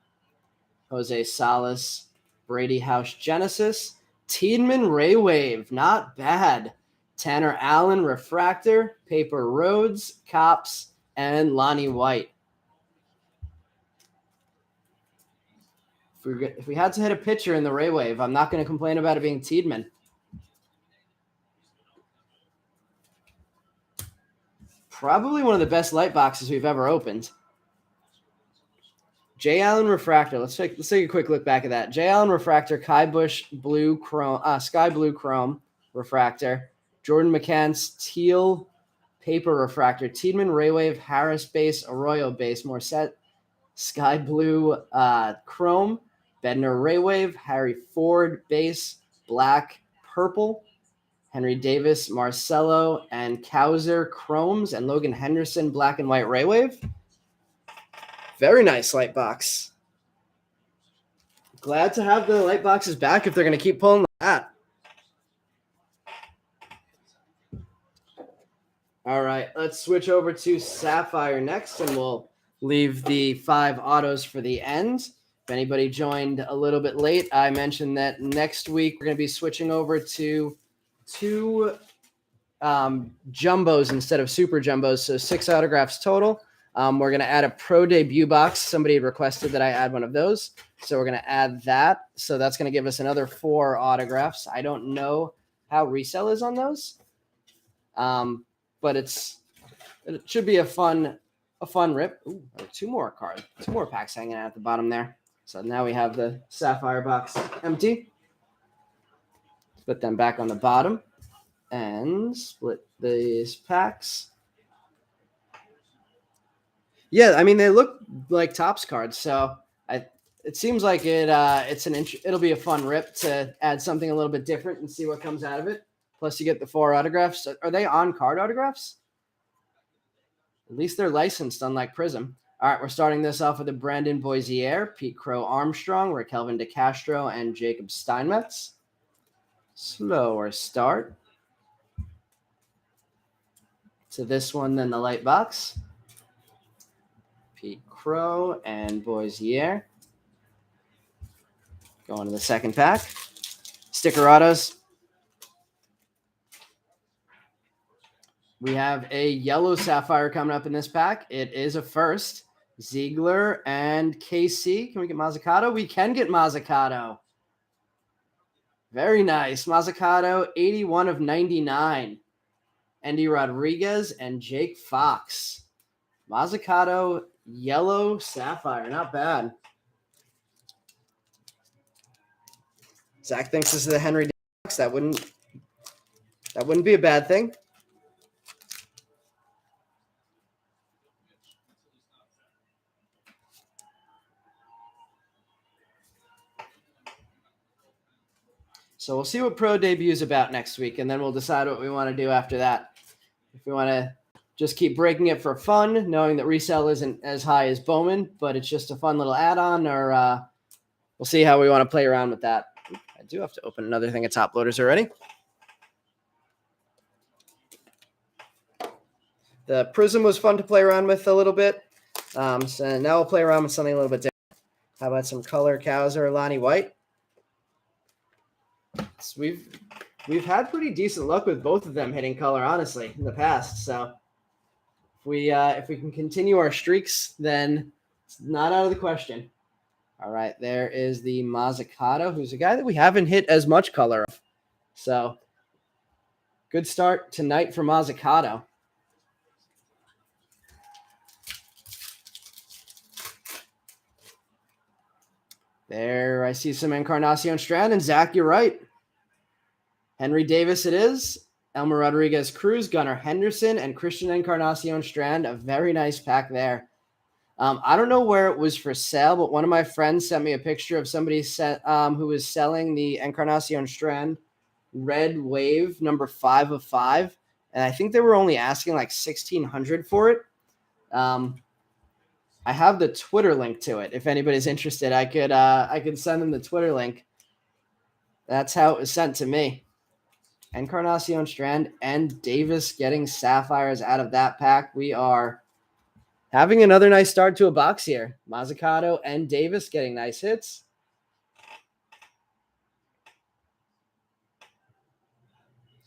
Jose Salas, Brady House Genesis. Tiedemann Ray Wave, not bad. Tanner Allen Refractor, Paper Rhodes, Cops, and Lonnie White. If we had to hit a pitcher in the Ray Wave, I'm not going to complain about it being Tiedemann. Probably one of the best light boxes we've ever opened. Jay Allen Refractor. Let's take a quick look back at that. Jay Allen Refractor, Kai Bush Blue Chrome, Sky Blue Chrome Refractor. Jordan McCann's Teal Paper Refractor. Tiedemann Ray Wave, Harris Base, Arroyo Base, Morset, Sky Blue Chrome, Bednar Ray Wave, Harry Ford Base, Black Purple, Henry Davis, Marcelo, and Kauser Chromes, and Logan Henderson Black and White Ray Wave. Very nice light box. Glad to have the light boxes back if they're going to keep pulling that. All right, let's switch over to Sapphire next, and we'll leave the 5 autos for the end. If anybody joined a little bit late, I mentioned that next week we're going to be switching over to 2 jumbos instead of super jumbos, so 6 autographs total. We're going to add a pro debut box. Somebody had requested that I add one of those, so we're going to add that. So that's going to give us another 4 autographs. I don't know how resale is on those. But it should be a fun rip. Ooh, 2 more packs hanging out at the bottom there. So now we have the Sapphire box empty. Put them back on the bottom and split these packs. Yeah, I mean they look like Topps cards, so it seems like it'll be a fun rip to add something a little bit different and see what comes out of it. Plus, you get the 4 autographs. Are they on-card autographs? At least they're licensed, unlike Prism. All right, we're starting this off with a Brandon Boisier, Pete Crow Armstrong, Raquelvin DeCastro, and Jacob Steinmetz. Slower start to this one than the light box. Pete Crow and Boisier. Going to the second pack. Sticker autos. We have a yellow sapphire coming up in this pack. It is a first. Ziegler and KC. Can we get Mazzucato? We can get Mazzucato. Very nice. Mazzucato, 81 of 99. Andy Rodriguez and Jake Fox. Mazzucato, yellow sapphire. Not bad. Zach thinks this is the Henry Fox. That wouldn't be a bad thing. So we'll see what Pro Debut is about next week, and then we'll decide what we want to do after that. If we want to just keep breaking it for fun, knowing that resale isn't as high as Bowman, but it's just a fun little add-on, or we'll see how we want to play around with that. I do have to open another thing of top loaders already. The Prism was fun to play around with a little bit. So now we'll play around with something a little bit different. How about some color Cowser or Lonnie White? So we've had pretty decent luck with both of them hitting color, honestly, in the past. So if we can continue our streaks, then it's not out of the question. All right, there is the Mazzucato, who's a guy that we haven't hit as much color of. So good start tonight for Mazzucato. There, I see some Encarnacion Strand, and Zach, you're right. Henry Davis it is. Elmer Rodriguez Cruz, Gunnar Henderson, and Christian Encarnacion Strand. A very nice pack there. I don't know where it was for sale, but one of my friends sent me a picture of somebody who was selling the Encarnacion Strand Red Wave number 5 of 5. And I think they were only asking like $1,600 for it. I have the Twitter link to it. If anybody's interested, I could send them the Twitter link. That's how it was sent to me. Encarnacion Strand and Davis getting sapphires out of that pack. We are having another nice start to a box here. Mazzucato and Davis getting nice hits.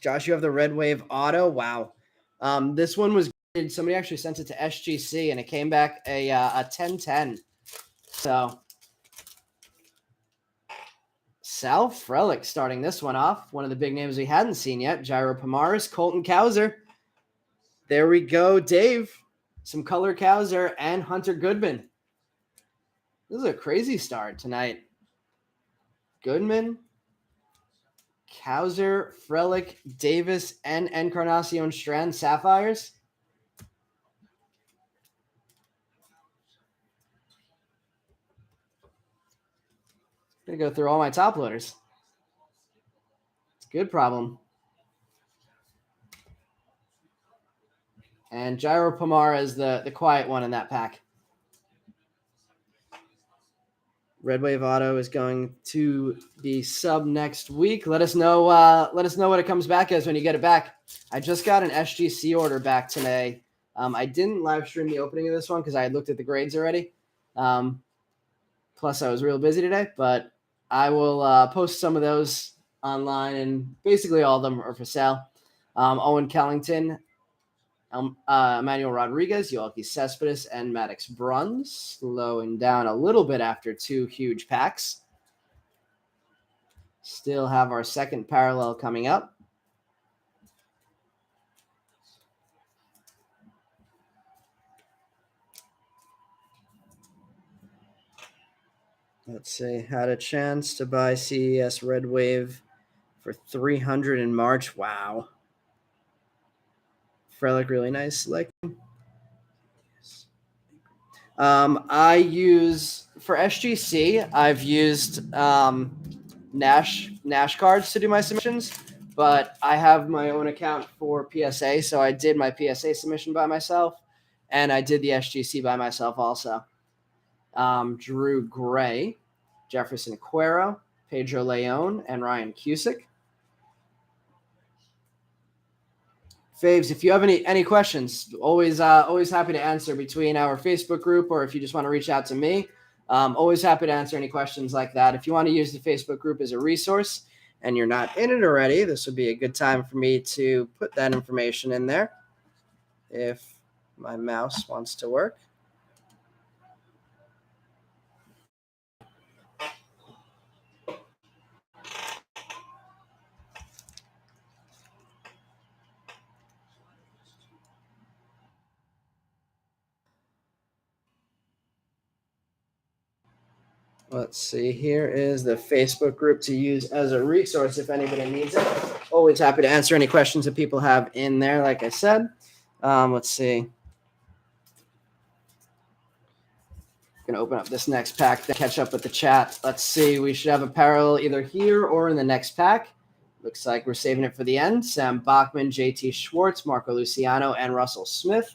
Josh, you have the Red Wave Auto. Wow. This one was good. Somebody actually sent it to SGC, and it came back a 10-10. So Sal Frelick starting this one off. One of the big names we hadn't seen yet. Jairo Pomares, Colton Cowser. There we go, Dave. Some color Cowser and Hunter Goodman. This is a crazy start tonight. Goodman, Cowser, Frelick, Davis, and Encarnacion Strand sapphires. I'm going to go through all my top loaders. It's a good problem. And Jairo Pomar is the quiet one in that pack. Red Wave Auto is going to be sub next week. Let us know what it comes back as when you get it back. I just got an SGC order back today. I didn't live stream the opening of this one because I had looked at the grades already. Plus, I was real busy today, but I will post some of those online, and basically all of them are for sale. Owen Kellington, Emmanuel Rodriguez, Yoelqui Cespedes, and Maddox Bruns slowing down a little bit after 2 huge packs. Still have our second parallel coming up. Let's see. Had a chance to buy CES Red Wave for $300 in March. Wow. Frelick, really nice selection. I use for SGC. I've used Nash cards to do my submissions, but I have my own account for PSA, so I did my PSA submission by myself, and I did the SGC by myself also. Drew Gray, Jefferson Cuero, Pedro Leon, and Ryan Cusick. Faves, if you have any questions, always happy to answer between our Facebook group, or if you just want to reach out to me, always happy to answer any questions like that. If you want to use the Facebook group as a resource and you're not in it already, this would be a good time for me to put that information in there if my mouse wants to work. Let's see. Here is the Facebook group to use as a resource if anybody needs it. Always happy to answer any questions that people have in there, like I said. Let's see. Gonna open up this next pack to catch up with the chat. Let's see. We should have a parallel either here or in the next pack. Looks like we're saving it for the end. Sam Bachman, JT Schwartz, Marco Luciano, and Russell Smith.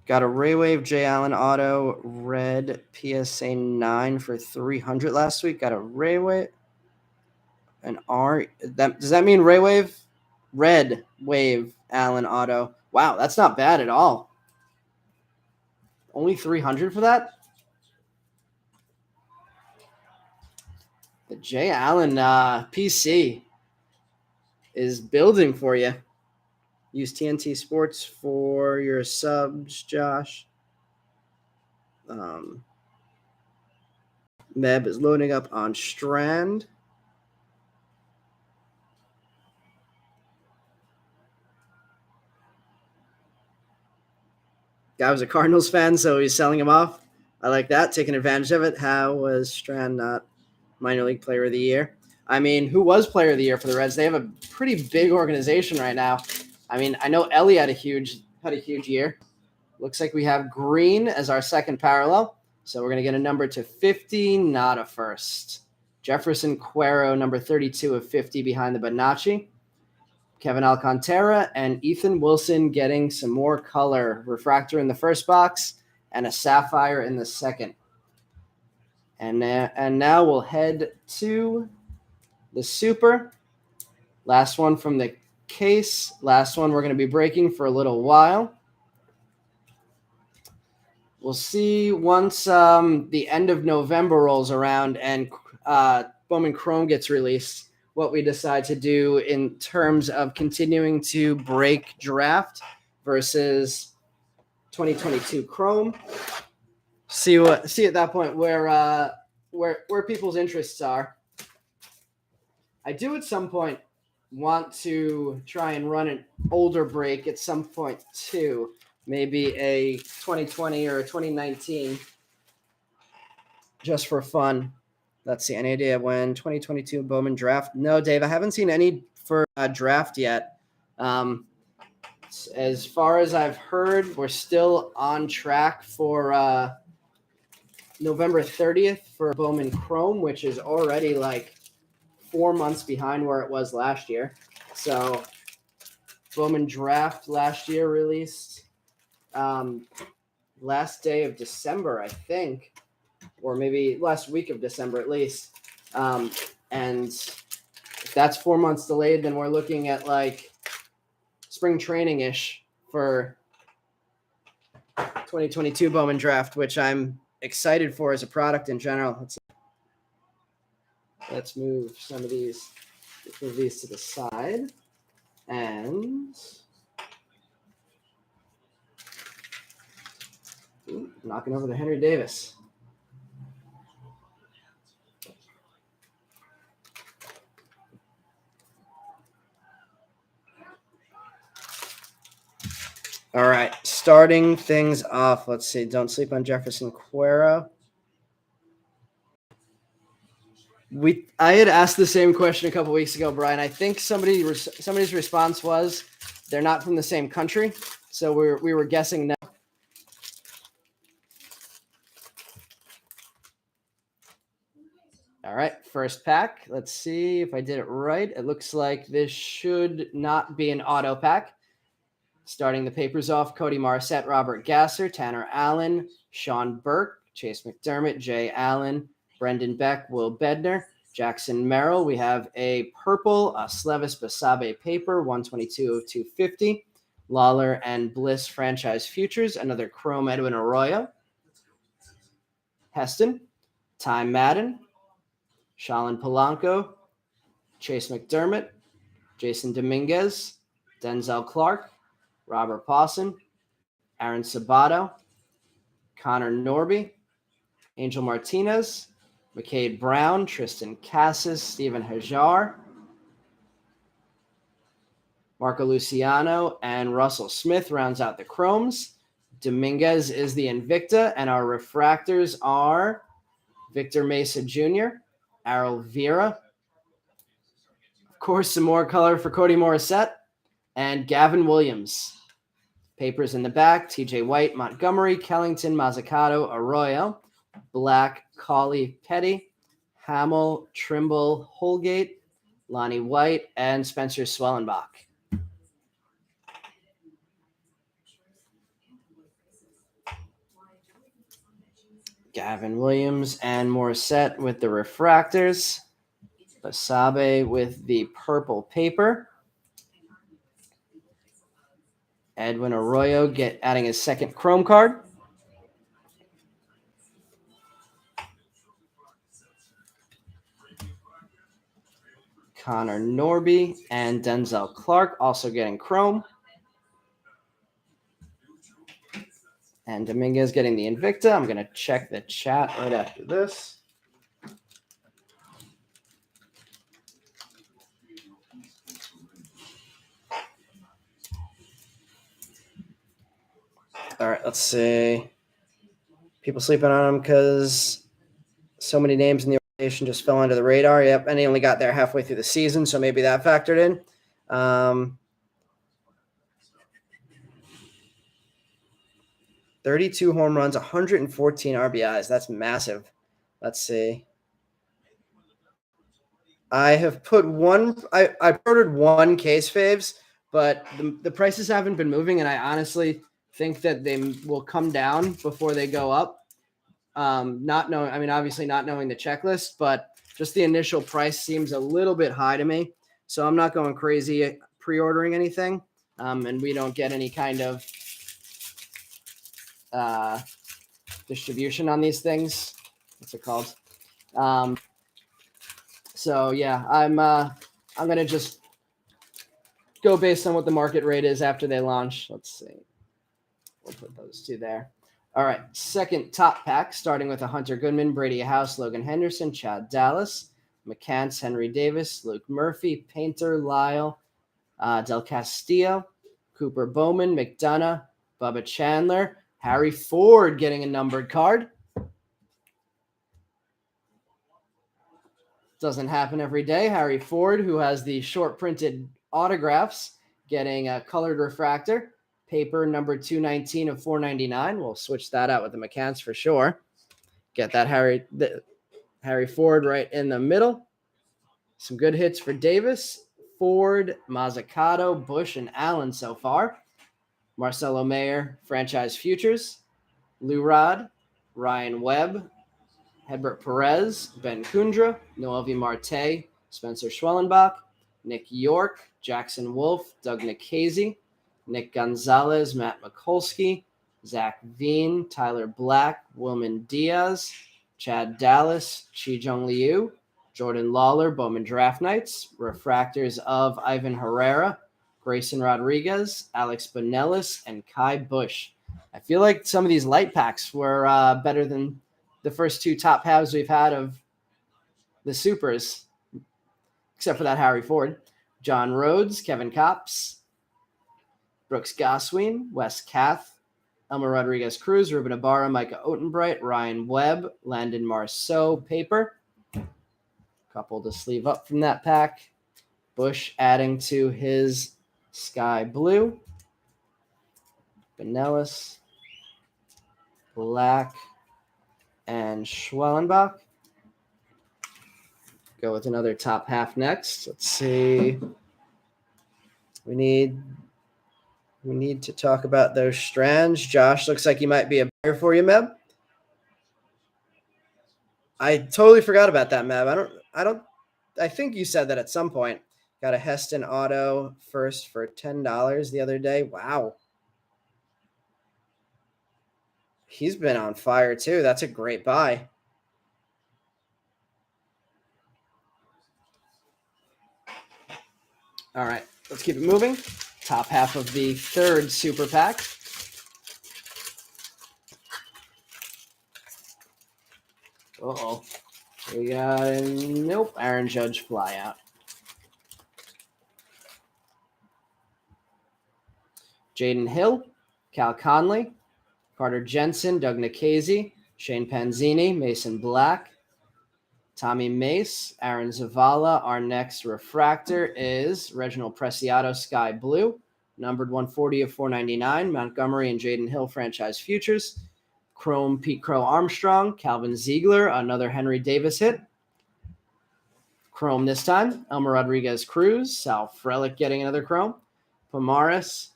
Got a Raywave J Allen auto red PSA 9 for 300 last week. Got a Raywave, an R. Does that mean Raywave? Red Wave Allen auto. Wow, that's not bad at all. Only 300 for that? The J Allen PC is building for you. Use TNT Sports for your subs, Josh. Meb is loading up on Strand. Guy was a Cardinals fan, so he's selling him off. I like that, taking advantage of it. How was Strand not minor league player of the year? I mean, who was player of the year for the Reds? They have a pretty big organization right now. I mean, I know Ellie had a huge year. Looks like we have Green as our second parallel. So we're going to get a number to 50, not a first. Jefferson Cuero, number 32 of 50 behind the Bonacci. Kevin Alcantara and Ethan Wilson getting some more color. Refractor in the first box and a sapphire in the second. And now we'll head to the Super. Last one from the case. Last one we're going to be breaking for a little while. We'll see once the end of November rolls around and Bowman Chrome gets released, what we decide to do in terms of continuing to break draft versus 2022 Chrome. See at that point where people's interests are. I do at some point want to try and run an older break at some point too. Maybe a 2020 or a 2019 just for fun. Let's see. Any idea when 2022 Bowman draft? No, Dave, I haven't seen any for draft yet. As far as I've heard, we're still on track for November 30th for Bowman Chrome, which is already like 4 months behind where it was last year. So Bowman draft last year released last day of December, I think, or maybe last week of December at least. And if that's 4 months delayed, then we're looking at like spring training-ish for 2022 Bowman draft, which I'm excited for as a product in general. Let's move some of these. Let's move these to the side. And knocking over the Henry Davis. All right, starting things off. Let's see. Don't sleep on Jefferson Cuero. I had asked the same question a couple weeks ago, Brian. I think somebody's response was they're not from the same country, so we were guessing no. All right, first pack. Let's see if I did it right. It looks like this should not be an auto pack. Starting the papers off, Cody Marissette, Robert Gasser, Tanner Allen, Sean Burke, Chase McDermott, Jay Allen, Brendan Beck, Will Bednar, Jackson Merrill. We have a purple Slevis Basabe paper, 122 of 250. Lawler and Bliss franchise futures. Another chrome Edwin Arroyo. Heston. Ty Madden. Shalin Polanco. Chase McDermott. Jason Dominguez. Denzel Clark. Robert Pawson. Aaron Sabato. Connor Norby. Angel Martinez. McCade Brown. Tristan Cassis. Steven Hajar. Marco Luciano and Russell Smith rounds out the chromes. Dominguez is the Invicta, and our refractors are Victor Mesa Jr., Errol Vera, of course, some more color for Cody Morissette, and Gavin Williams. Papers in the back, TJ White, Montgomery, Kellington, Mazzucato, Arroyo, Black, Cauley, Petty, Hamill, Trimble, Holgate, Lonnie White, and Spencer Swellenbach. Gavin Williams and Morissette with the refractors. Basabe with the purple paper. Edwin Arroyo adding his second chrome card. Connor Norby and Denzel Clark also getting chrome. And Dominguez getting the Invicta. I'm going to check the chat right after this. All right, let's see. People sleeping on him because so many names in the organization just fell under the radar. Yep, and he only got there halfway through the season, so maybe that factored in. 32 home runs, 114 RBIs. That's massive. Let's see. I have put I ordered one case faves, but the prices haven't been moving, and I honestly think that they will come down before they go up. Obviously not knowing the checklist, but just the initial price seems a little bit high to me. So I'm not going crazy pre-ordering anything, and we don't get any kind of distribution on these things. What's it called? So yeah, I'm gonna just go based on what the market rate is after they launch. Let's see. We'll put those two there. All right, second top pack, starting with a Hunter Goodman, Brady House, Logan Henderson, Chad Dallas, McCants, Henry Davis, Luke Murphy, Painter, Lyle, Del Castillo, Cooper Bowman, McDonough, Bubba Chandler, Harry Ford getting a numbered card. Doesn't happen every day. Harry Ford, who has the short printed autographs, getting a colored refractor. Paper number 219 of 499. We'll switch that out with the McCants for sure. Get that Harry Ford right in the middle. Some good hits for Davis, Ford, Mazzucato, Bush, and Allen so far. Marcelo Mayer, franchise futures. Lou Rod, Ryan Webb, Hedbert Perez, Ben Kundra, Noelvi Marte, Spencer Schwellenbach, Nick York, Jackson Wolf, Doug Nikhazy, Nick Gonzalez, Matt Mikulski, Zach Veen, Tyler Black, Wilman Diaz, Chad Dallas, Chi-Jung Liu, Jordan Lawler, Bowman Draft Nights, refractors of Ivan Herrera, Grayson Rodriguez, Alex Bonellis, and Kai Bush. I feel like some of these light packs were better than the first two top halves we've had of the Supers, except for that Harry Ford. John Rhodes, Kevin Kopps, Brooks Goswin, Wes Kath, Elmer Rodriguez Cruz, Ruben Ibarra, Micah Otenbright, Ryan Webb, Landon Marceau paper. Couple to sleeve up from that pack. Bush adding to his sky blue. Bonellis, Black, and Schwellenbach. Go with another top half next. Let's see. We need to talk about those strands. Josh looks like he might be a buyer for you, Meb. I totally forgot about that, Meb. I think you said that at some point. Got a Heston auto first for $10 the other day. Wow. He's been on fire too. That's a great buy. All right, let's keep it moving. Top half of the third super pack. Uh-oh. We got, nope, Aaron Judge flyout. Jaden Hill, Cal Conley, Carter Jensen, Doug Nikhazy, Shane Panzini, Mason Black, Tommy Mace, Aaron Zavala. Our next refractor is Reginald Preciado, Sky Blue, numbered 140 of 499, Montgomery and Jaden Hill franchise futures. Chrome Pete Crow Armstrong, Calvin Ziegler, another Henry Davis hit. Chrome this time, Elmer Rodriguez Cruz, Sal Frelick getting another Chrome. Pomaris,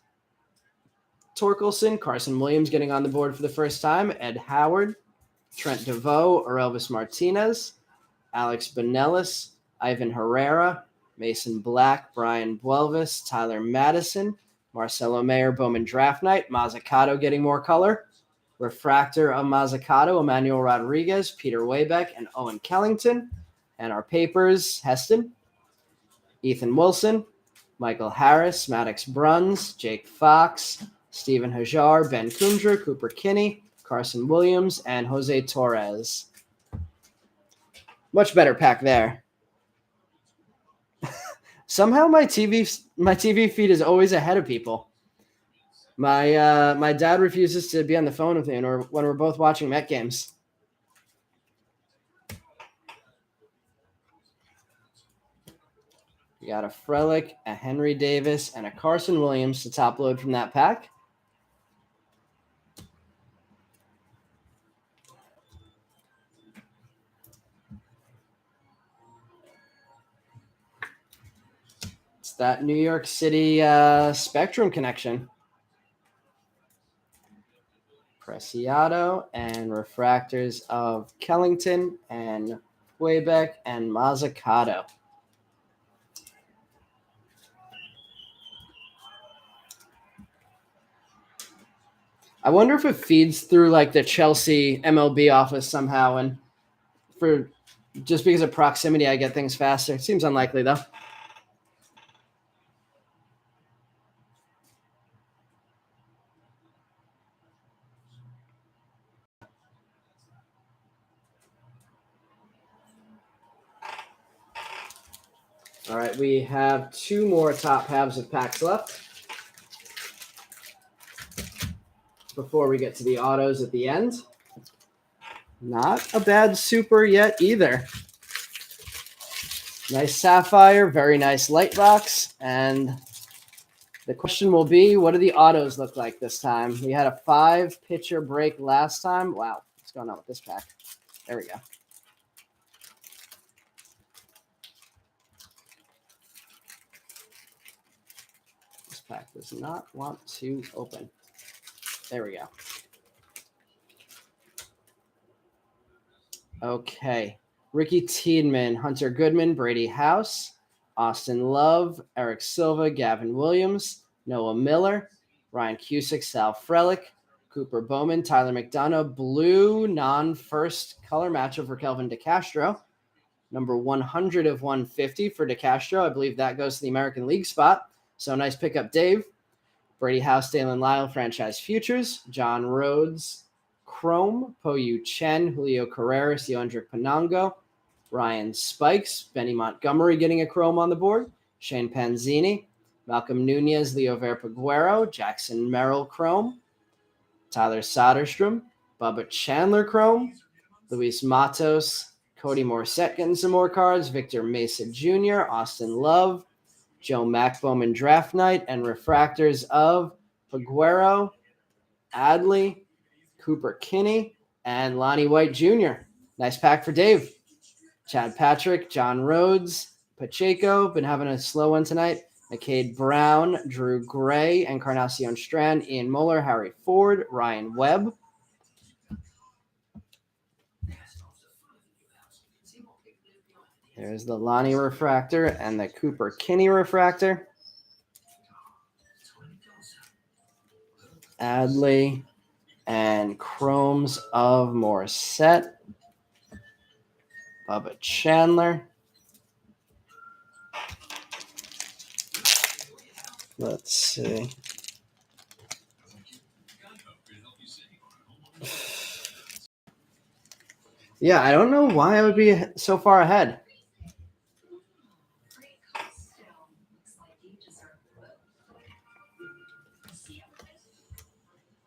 Torkelson, Carson Williams getting on the board for the first time, Ed Howard, Trent DeVoe, Orelvis Martinez, Alex Bonellis, Ivan Herrera, Mason Black, Brian Buelvis, Tyler Madison, Marcelo Mayer, Bowman Draft Night, Mazzucato getting more color, refractor of Mazzucato, Emmanuel Rodriguez, Peter Waybeck, and Owen Kellington, and our papers, Heston, Ethan Wilson, Michael Harris, Maddox Bruns, Jake Fox, Stephen Hajar, Ben Kundra, Cooper Kinney, Carson Williams, and Jose Torres. Much better pack there. Somehow my TV feed is always ahead of people. My dad refuses to be on the phone with me when we're both watching Met games. We got a Frelick, a Henry Davis, and a Carson Williams to top load from that pack. It's that New York City Spectrum connection. Preciado and refractors of Kellington and Waybeck and Mazzucato. I wonder if it feeds through like the Chelsea MLB office somehow, and for just because of proximity, I get things faster. It seems unlikely though. All right, we have two more top halves of packs left before we get to the autos at the end. Not a bad super yet either. Nice sapphire, very nice light box, and the question will be, what do the autos look like this time? We had a 5-pitcher break last time. Wow, what's going on with this pack? There we go. This pack does not want to open. There we go. Okay. Ricky Tiedemann, Hunter Goodman, Brady House, Austin Love, Eric Silva, Gavin Williams, Noah Miller, Ryan Cusick, Sal Frelick, Cooper Bowman, Tyler McDonough, blue non-first color matchup for Kelvin DeCastro. Number 100 of 150 for DeCastro. I believe that goes to the American League spot. So nice pickup, Dave. Brady House, Dalen Lyle, franchise futures. John Rhodes, Chrome, Po Yu Chen, Julio Carreras, Yoendrick Panango, Ryan Spikes, Benny Montgomery getting a Chrome on the board, Shane Panzini, Malcolm Nunez, Leo Verpaguero, Jackson Merrill Chrome, Tyler Soderstrom, Bubba Chandler Chrome, Luis Matos, Cody Morissette getting some more cards, Victor Mesa Jr., Austin Love, Joe Mack Bowman Draft Night, and refractors of Paguero, Adley, Cooper Kinney, and Lonnie White Jr. Nice pack for Dave. Chad Patrick, John Rhodes, Pacheco, been having a slow one tonight. McCade Brown, Drew Gray, Encarnacion Strand, Ian Muller, Harry Ford, Ryan Webb. There's the Lonnie refractor and the Cooper Kinney refractor. Adley and chromes of Morissette. Bubba Chandler. Let's see. Yeah, I don't know why I would be so far ahead.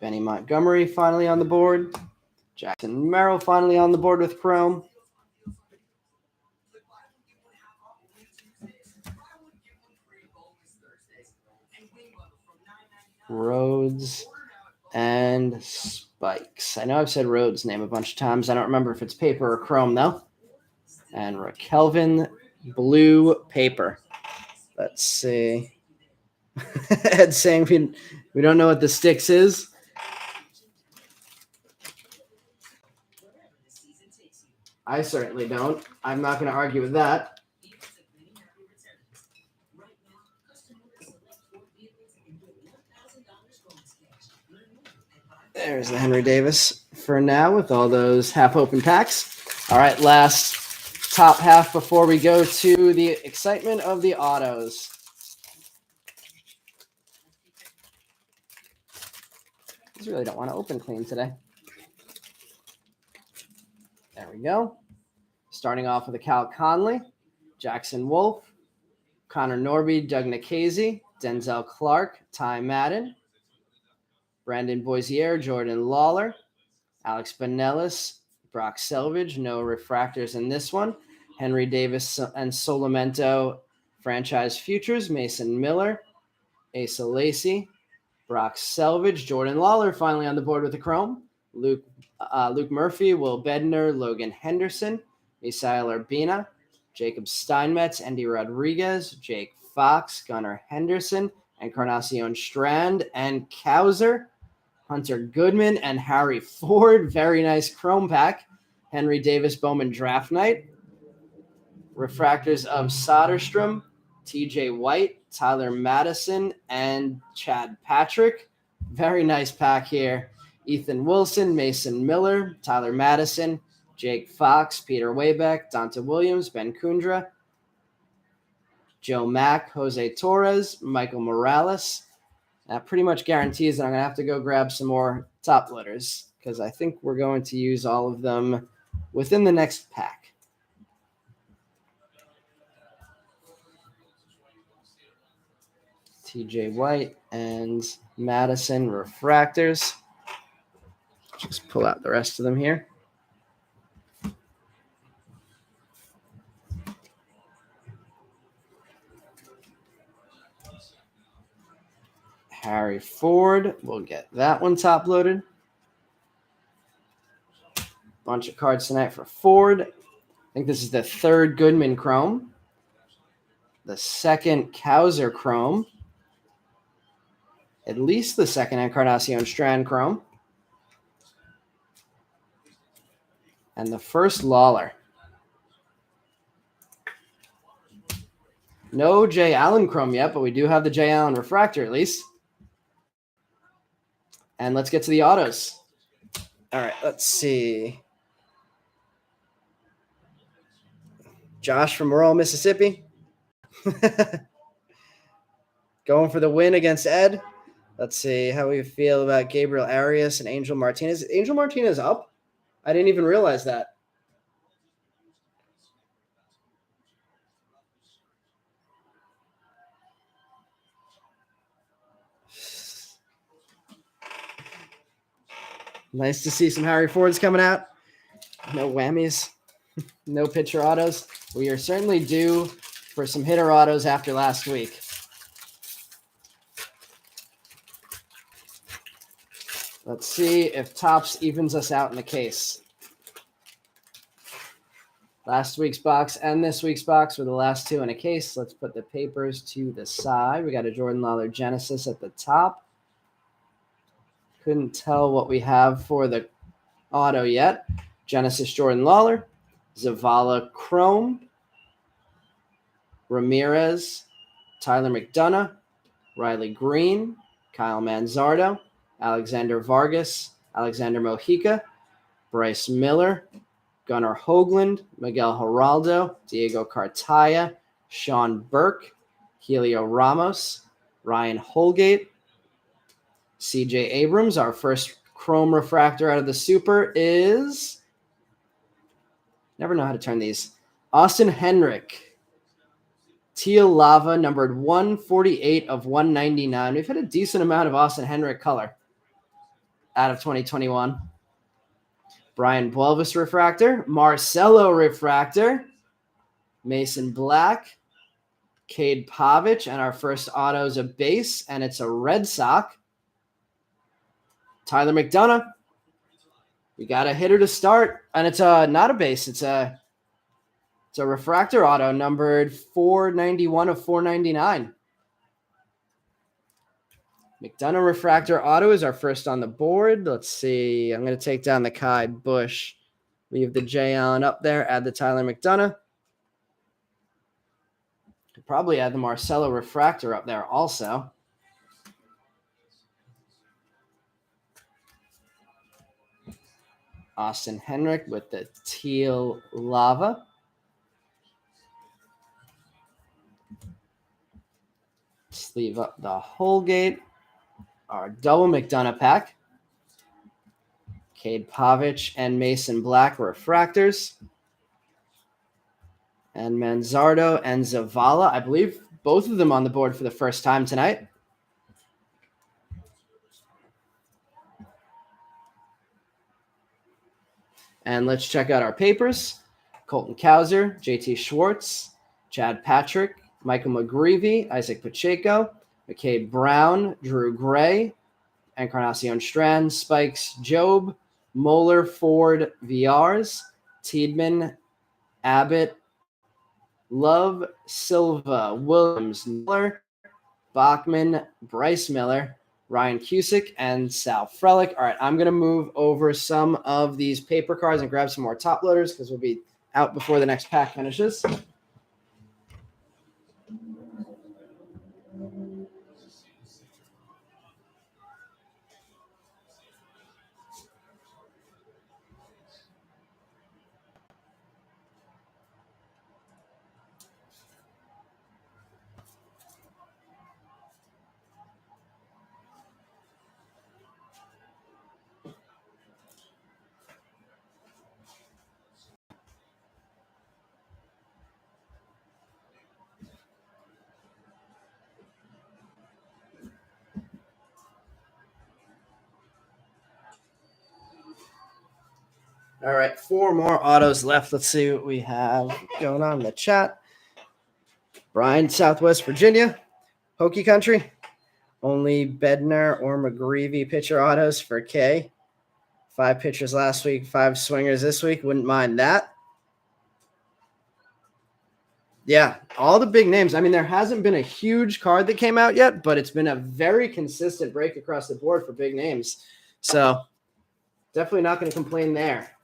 Benny Montgomery finally on the board. Jackson Merrill finally on the board with chrome. Rhodes and Spikes. I know I've said Rhodes' name a bunch of times. I don't remember if it's paper or chrome, though. And Rakelvin blue paper. Let's see. Ed saying we don't know what the sticks is. I certainly don't. I'm not going to argue with that. There's the Henry Davis for now with all those half-open packs. All right, last top half before we go to the excitement of the autos. I really don't want to open clean today. There we go. Starting off with a Cal Conley, Jackson Wolf, Connor Norby, Doug Nikhazy, Denzel Clark, Ty Madden, Brandon Boisier, Jordan Lawler, Alex Bonellis, Brock Selvage, no refractors in this one. Henry Davis and Solamento franchise futures, Mason Miller, Asa Lacy, Brock Selvage, Jordan Lawler finally on the board with the chrome. Luke Murphy, Will Bednar, Logan Henderson, Misael Urbina, Jacob Steinmetz, Andy Rodriguez, Jake Fox, Gunnar Henderson, Encarnacion Strand, and Kowser, Hunter Goodman, and Harry Ford. Very nice chrome pack. Henry Davis Bowman draft night. Refractors of Soderstrom, TJ White, Tyler Madison, and Chad Patrick. Very nice pack here. Ethan Wilson, Mason Miller, Tyler Madison, Jake Fox, Peter Waybeck, Donta Williams, Ben Kundra, Joe Mack, Jose Torres, Michael Morales. That pretty much guarantees that I'm going to have to go grab some more top loaders because I think we're going to use all of them within the next pack. TJ White and Madison refractors. Just pull out the rest of them here. Harry Ford, we'll get that one top loaded. Bunch of cards tonight for Ford. I think this is the third Goodman chrome. The second Kowser chrome. At least the second Encarnacion Strand chrome. And the first Lawler. No Jay Allen chrome yet, but we do have the Jay Allen refractor at least. And let's get to the autos. All right, let's see. Josh from rural Mississippi. Going for the win against Ed. Let's see how we feel about Gabriel Arias and Angel Martinez. Angel Martinez up? I didn't even realize that. Nice to see some Harry Fords coming out. No whammies. No pitcher autos. We are certainly due for some hitter autos after last week. Let's see if Topps evens us out in the case. Last week's box and this week's box were the last two in a case. Let's put the papers to the side. We got a Jordan Lawler Genesis at the top. Couldn't tell what we have for the auto yet. Genesis Jordan Lawler, Zavala Chrome, Ramirez, Tyler McDonough, Riley Green, Kyle Manzardo, Alexander Vargas, Alexander Mojica, Bryce Miller, Gunnar Hoagland, Miguel Geraldo, Diego Cartaya, Sean Burke, Helio Ramos, Ryan Holgate, CJ Abrams. Our first chrome refractor out of the Super is, never know how to turn these, Austin Henrik. Teal Lava, numbered 148 of 199. We've had a decent amount of Austin Henrik color out of 2021. Brian Buelvis refractor, Marcelo refractor, Mason Black, Cade Pavich, and our first auto is a base, and it's a Red Sox. Tyler McDonough. We got a hitter to start, and it's not a base. It's a refractor auto numbered 491 of 499. McDonough refractor auto is our first on the board. Let's see. I'm going to take down the Kai Bush. Leave the J on up there. Add the Tyler McDonough. Could probably add the Marcelo refractor up there also. Austin Henrik with the Teal Lava. Sleeve up the Holgate. Our double McDonough pack. Cade Pavich and Mason Black refractors. And Manzardo and Zavala. I believe both of them on the board for the first time tonight. And let's check out our papers. Colton Cowser, JT Schwartz, Chad Patrick, Michael McGreevy, Isaac Pacheco, McCade Brown, Drew Gray, Encarnacion Strand, Spikes Job, Moeller, Ford, VRs, Tiedemann, Abbott, Love, Silva, Williams, Miller, Bachman, Bryce Miller, Ryan Cusick, and Sal Frelick. All right, I'm going to move over some of these paper cards and grab some more top loaders because we'll be out before the next pack finishes. All right, 4 more autos left. Let's see what we have going on in the chat. Brian, Southwest Virginia, Hokie Country. Only Bednar or McGreevy pitcher autos for K. 5 pitchers last week, 5 swingers this week. Wouldn't mind that. Yeah, all the big names. I mean, there hasn't been a huge card that came out yet, but it's been a very consistent break across the board for big names. So definitely not going to complain there.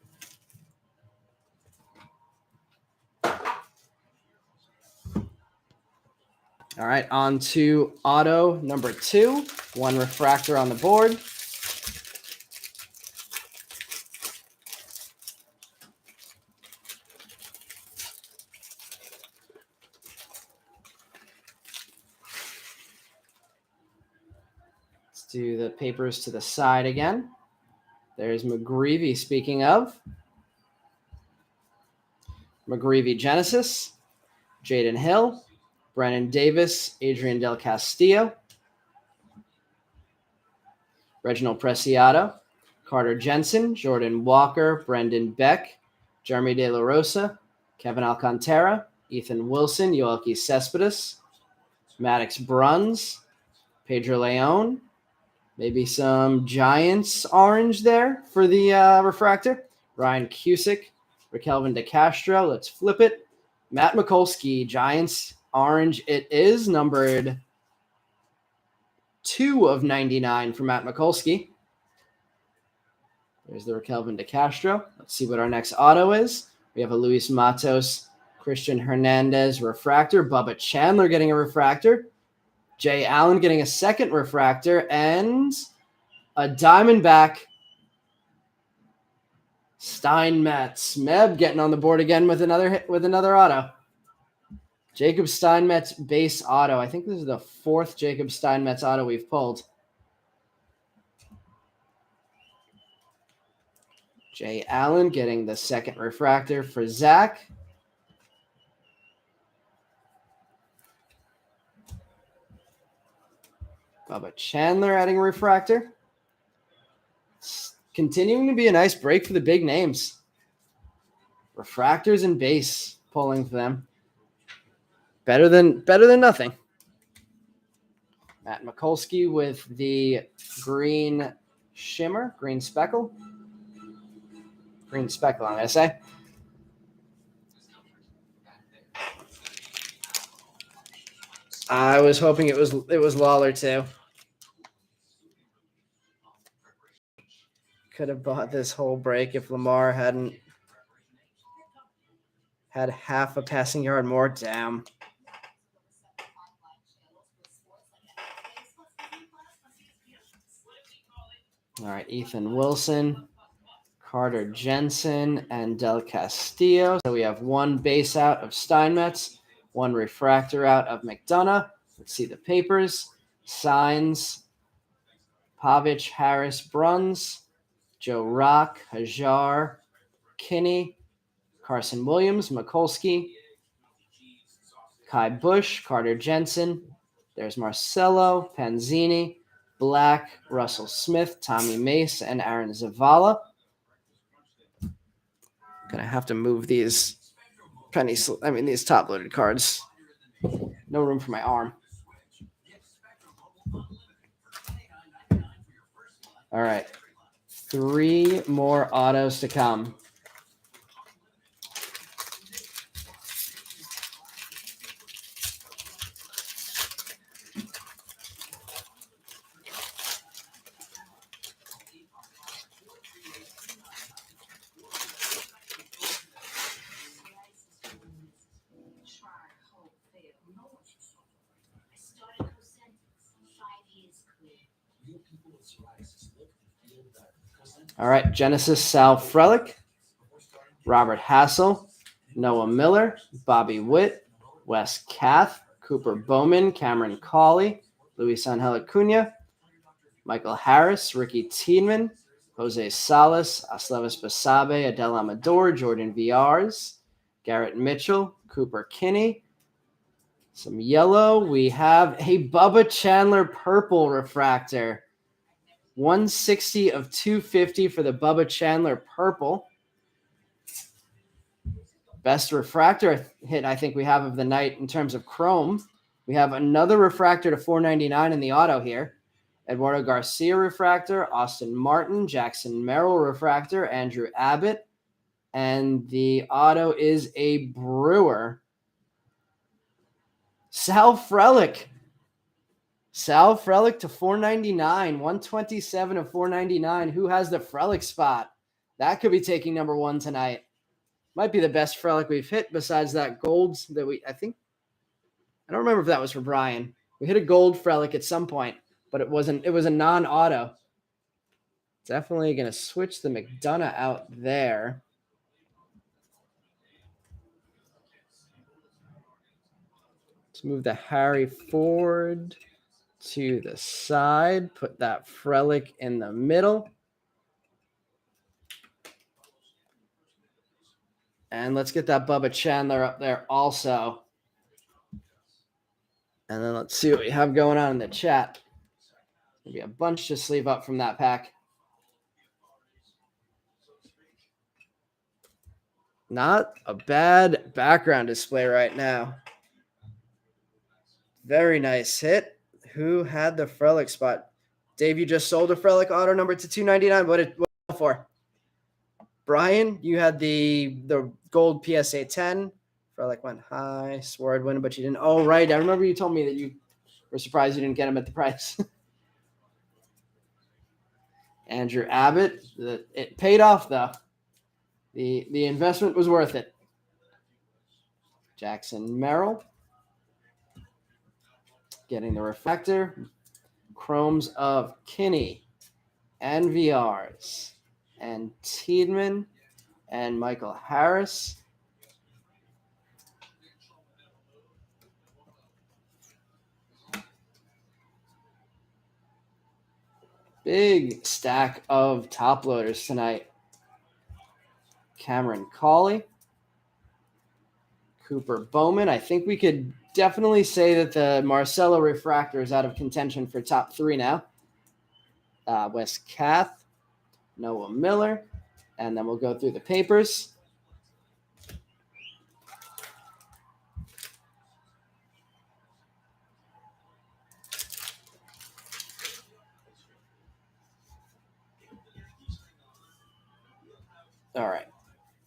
All right, on to auto number 2. 1 refractor on the board. Let's do the papers to the side again. There's McGreevy, speaking of. McGreevy Genesis, Jaden Hill, Brennan Davis, Adrian Del Castillo, Reginald Preciado, Carter Jensen, Jordan Walker, Brendan Beck, Jeremy De La Rosa, Kevin Alcantara, Ethan Wilson, Yoelqui Cespedes, Maddox Bruns, Pedro Leon, maybe some Giants orange there for the refractor, Ryan Cusick, Raquelvin DeCastro. Let's flip it. Matt Mikulski, Giants orange it is, numbered 2 of 99 for Matt Mikulski. There's the Raquelvin DeCastro. Let's see what our next auto is. We have a Luis Matos Christian Hernandez refractor. Bubba Chandler getting a refractor. Jay Allen getting a second refractor. And a Diamondback Steinmetz. Meb getting on the board again with another auto. Jacob Steinmetz base auto. I think this is the fourth Jacob Steinmetz auto we've pulled. Jay Allen getting the second refractor for Zach. Bubba Chandler adding a refractor. It's continuing to be a nice break for the big names. Refractors and base pulling for them. Better than nothing. Matt Mikulski with the green shimmer, green speckle. Green speckle, I'm going to say. I was hoping it was Lawler too. Could have bought this whole break if Lamar hadn't had half a passing yard more. Damn. All right, Ethan Wilson, Carter Jensen, and Del Castillo. So we have one base out of Steinmetz, one refractor out of McDonough. Let's see the papers. Signs, Pavich, Harris, Bruns, Joe Rock, Hajar, Kinney, Carson Williams, Mikulski, Kai Bush, Carter Jensen. There's Marcelo, Panzini, Black, Russell Smith, Tommy Mace, and Aaron Zavala. Gonna have to move these these top-loaded cards. No room for my arm. All right. 3 more autos to come. All right, Genesis Sal Frelick, Robert Hassel, Noah Miller, Bobby Witt, Wes Kath, Cooper Bowman, Cameron Cawley, Luis Angel Acuna, Michael Harris, Ricky Tiedemann, Jose Salas, Aslevis Basabe, Adel Amador, Jordan Viars, Garrett Mitchell, Cooper Kinney. Some yellow. We have a Bubba Chandler purple refractor. 160 of 250 for the Bubba Chandler purple. Best refractor hit I think we have of the night in terms of chrome. We have another refractor to 499 in the auto here. Eduardo Garcia refractor, Austin Martin, Jackson Merrill refractor, Andrew Abbott. And the auto is a Brewer. Sal Frelick. Sal Frelick to 499, 127 of 499. Who has the Frelick spot? That could be taking number 1 tonight. Might be the best Frelick we've hit besides that gold that I don't remember if that was for Brian. We hit a gold Frelick at some point, but it was a non-auto. Definitely going to switch the McDonough out there. Let's move the Harry Ford to the side. Put that Frelick in the middle. And let's get that Bubba Chandler up there also. And then let's see what we have going on in the chat. Maybe a bunch to sleeve up from that pack. Not a bad background display right now. Very nice hit. Who had the Frelick spot? Dave, you just sold a Frelick auto number to 299. What for? Brian, you had the gold PSA 10. Frelick went high. Swore I'd win, but you didn't. Oh, right. I remember you told me that you were surprised you didn't get him at the price. Andrew Abbott. It paid off, though. The investment was worth it. Jackson Merrill. Getting the refractor. Chromes of Kinney and VRs and Tiedemann and Michael Harris. Big stack of top loaders tonight. Cameron Cawley, Cooper Bowman. I think we could definitely say that the Marcelo refractor is out of contention for top 3 now. Wes Kath, Noah Miller, and then we'll go through the papers. All right.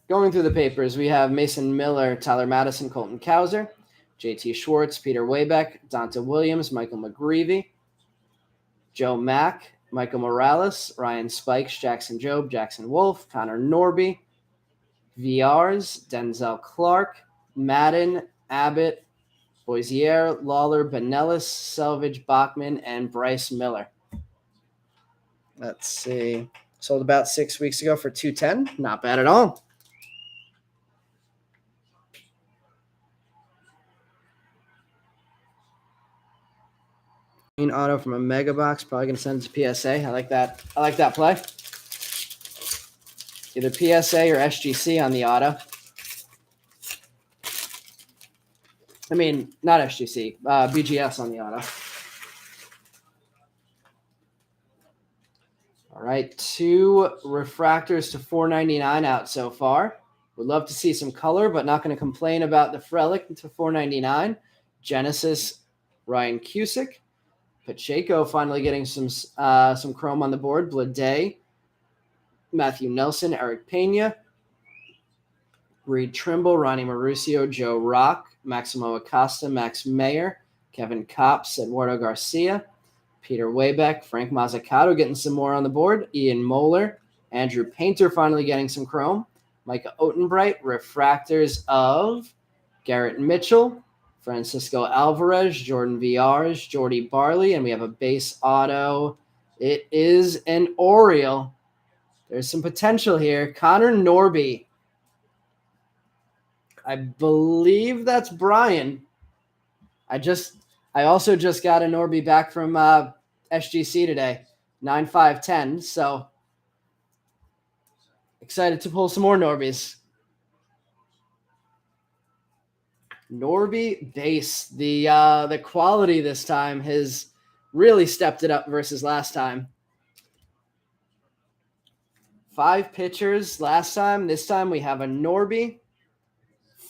Going through the papers, we have Mason Miller, Tyler Madison, Colton Cowser, JT Schwartz, Peter Waybeck, Donta Williams, Michael McGreevy, Joe Mack, Michael Morales, Ryan Spikes, Jackson Jobe, Jackson Wolf, Connor Norby, VRs, Denzel Clark, Madden, Abbott, Boisier, Lawler, Benellis, Selvage, Bachman, and Bryce Miller. Let's see. Sold about 6 weeks ago for $210. Not bad at all. Green auto from a mega box. Probably going to send it to PSA. I like that. I like that play. Either PSA or SGC on the auto. I mean, not SGC. BGS on the auto. All right, 2 refractors to $4.99 out so far. Would love to see some color, but not going to complain about the Frelick to $4.99. Genesis, Ryan Cusick. Pacheco finally getting some chrome on the board. Blade, Matthew Nelson, Eric Pena, Reed Trimble, Ronnie Mauricio, Joe Rock, Maximo Acosta, Max Mayer, Kevin Kopps, Eduardo Garcia, Peter Waybeck, Frank Mazzucato getting some more on the board, Ian Moeller, Andrew Painter finally getting some chrome, Micah Otenbright, refractors of Garrett Mitchell, Francisco Alvarez, Jordan VRs, Jordy Barley, and we have a base auto. It is an Oriole. There's some potential here. Connor Norby. I believe that's Brian. I also just got a Norby back from SGC today, 9-5-10. So excited to pull some more Norbies. Norby base. The quality this time has really stepped it up versus last time. 5 pitchers last time. This time we have a Norby,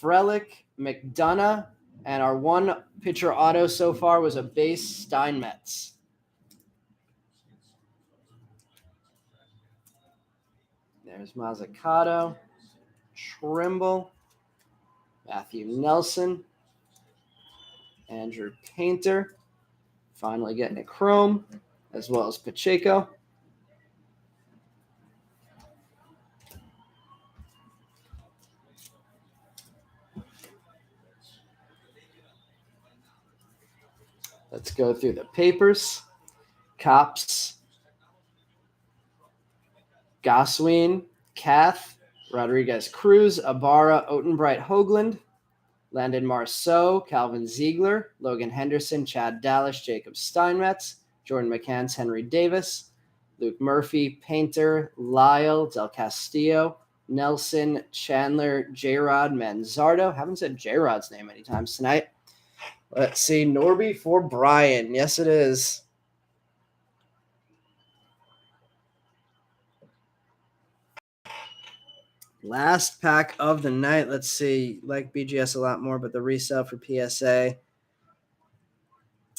Frelick, McDonough, and our 1 pitcher auto so far was a base Steinmetz. There's Mazzucato, Trimble, Matthew Nelson, Andrew Painter, finally getting a chrome, as well as Pacheco. Let's go through the papers. Kopps, Goswin, Kath, Rodriguez Cruz, Ibarra, Otenbright Hoagland, Landon Marceau, Calvin Ziegler, Logan Henderson, Chad Dallas, Jacob Steinmetz, Jordan McCants, Henry Davis, Luke Murphy, Painter, Lyle, Del Castillo, Nelson, Chandler, J-Rod, Manzardo. Haven't said J-Rod's name many times tonight. Let's see. Norby for Brian. Yes, it is. Last pack of the night. Let's see. Like BGS a lot more, but the resale for PSA.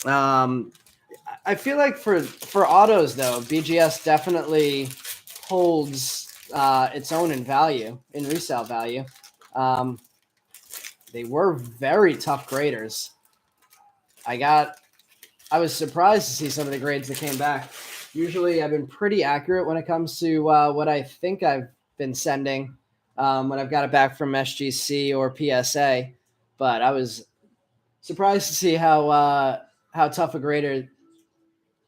I feel like for autos, though, BGS definitely holds its own in value, in resale value. They were very tough graders. I was surprised to see some of the grades that came back. Usually I've been pretty accurate when it comes to what I think I've been sending when I've got it back from SGC or PSA. but I was surprised to see how tough a grader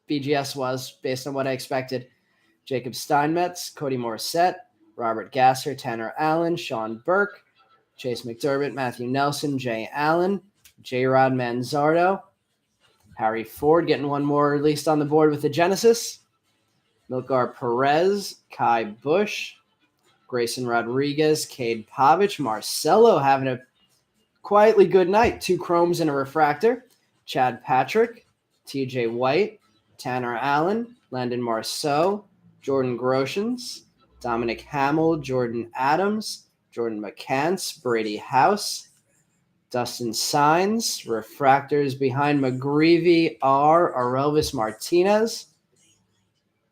BGS was based on what I expected. Jacob Steinmetz, Cody Morissette, Robert Gasser, Tanner Allen, Sean Burke, Chase McDermott, Matthew Nelson, Jay Allen, J-Rod Manzardo, Harry Ford getting one more released on the board with the Genesis, Milkar Perez, Kai Bush, Grayson Rodriguez, Cade Pavich, Marcelo having a quietly good night. 2 chromes and a refractor. Chad Patrick, TJ White, Tanner Allen, Landon Marceau, Jordan Groshans, Dominic Hamill, Jordan Adams, Jordan McCants, Brady House, Dustin Signs, refractors behind McGreevy R, Arelvis Martinez.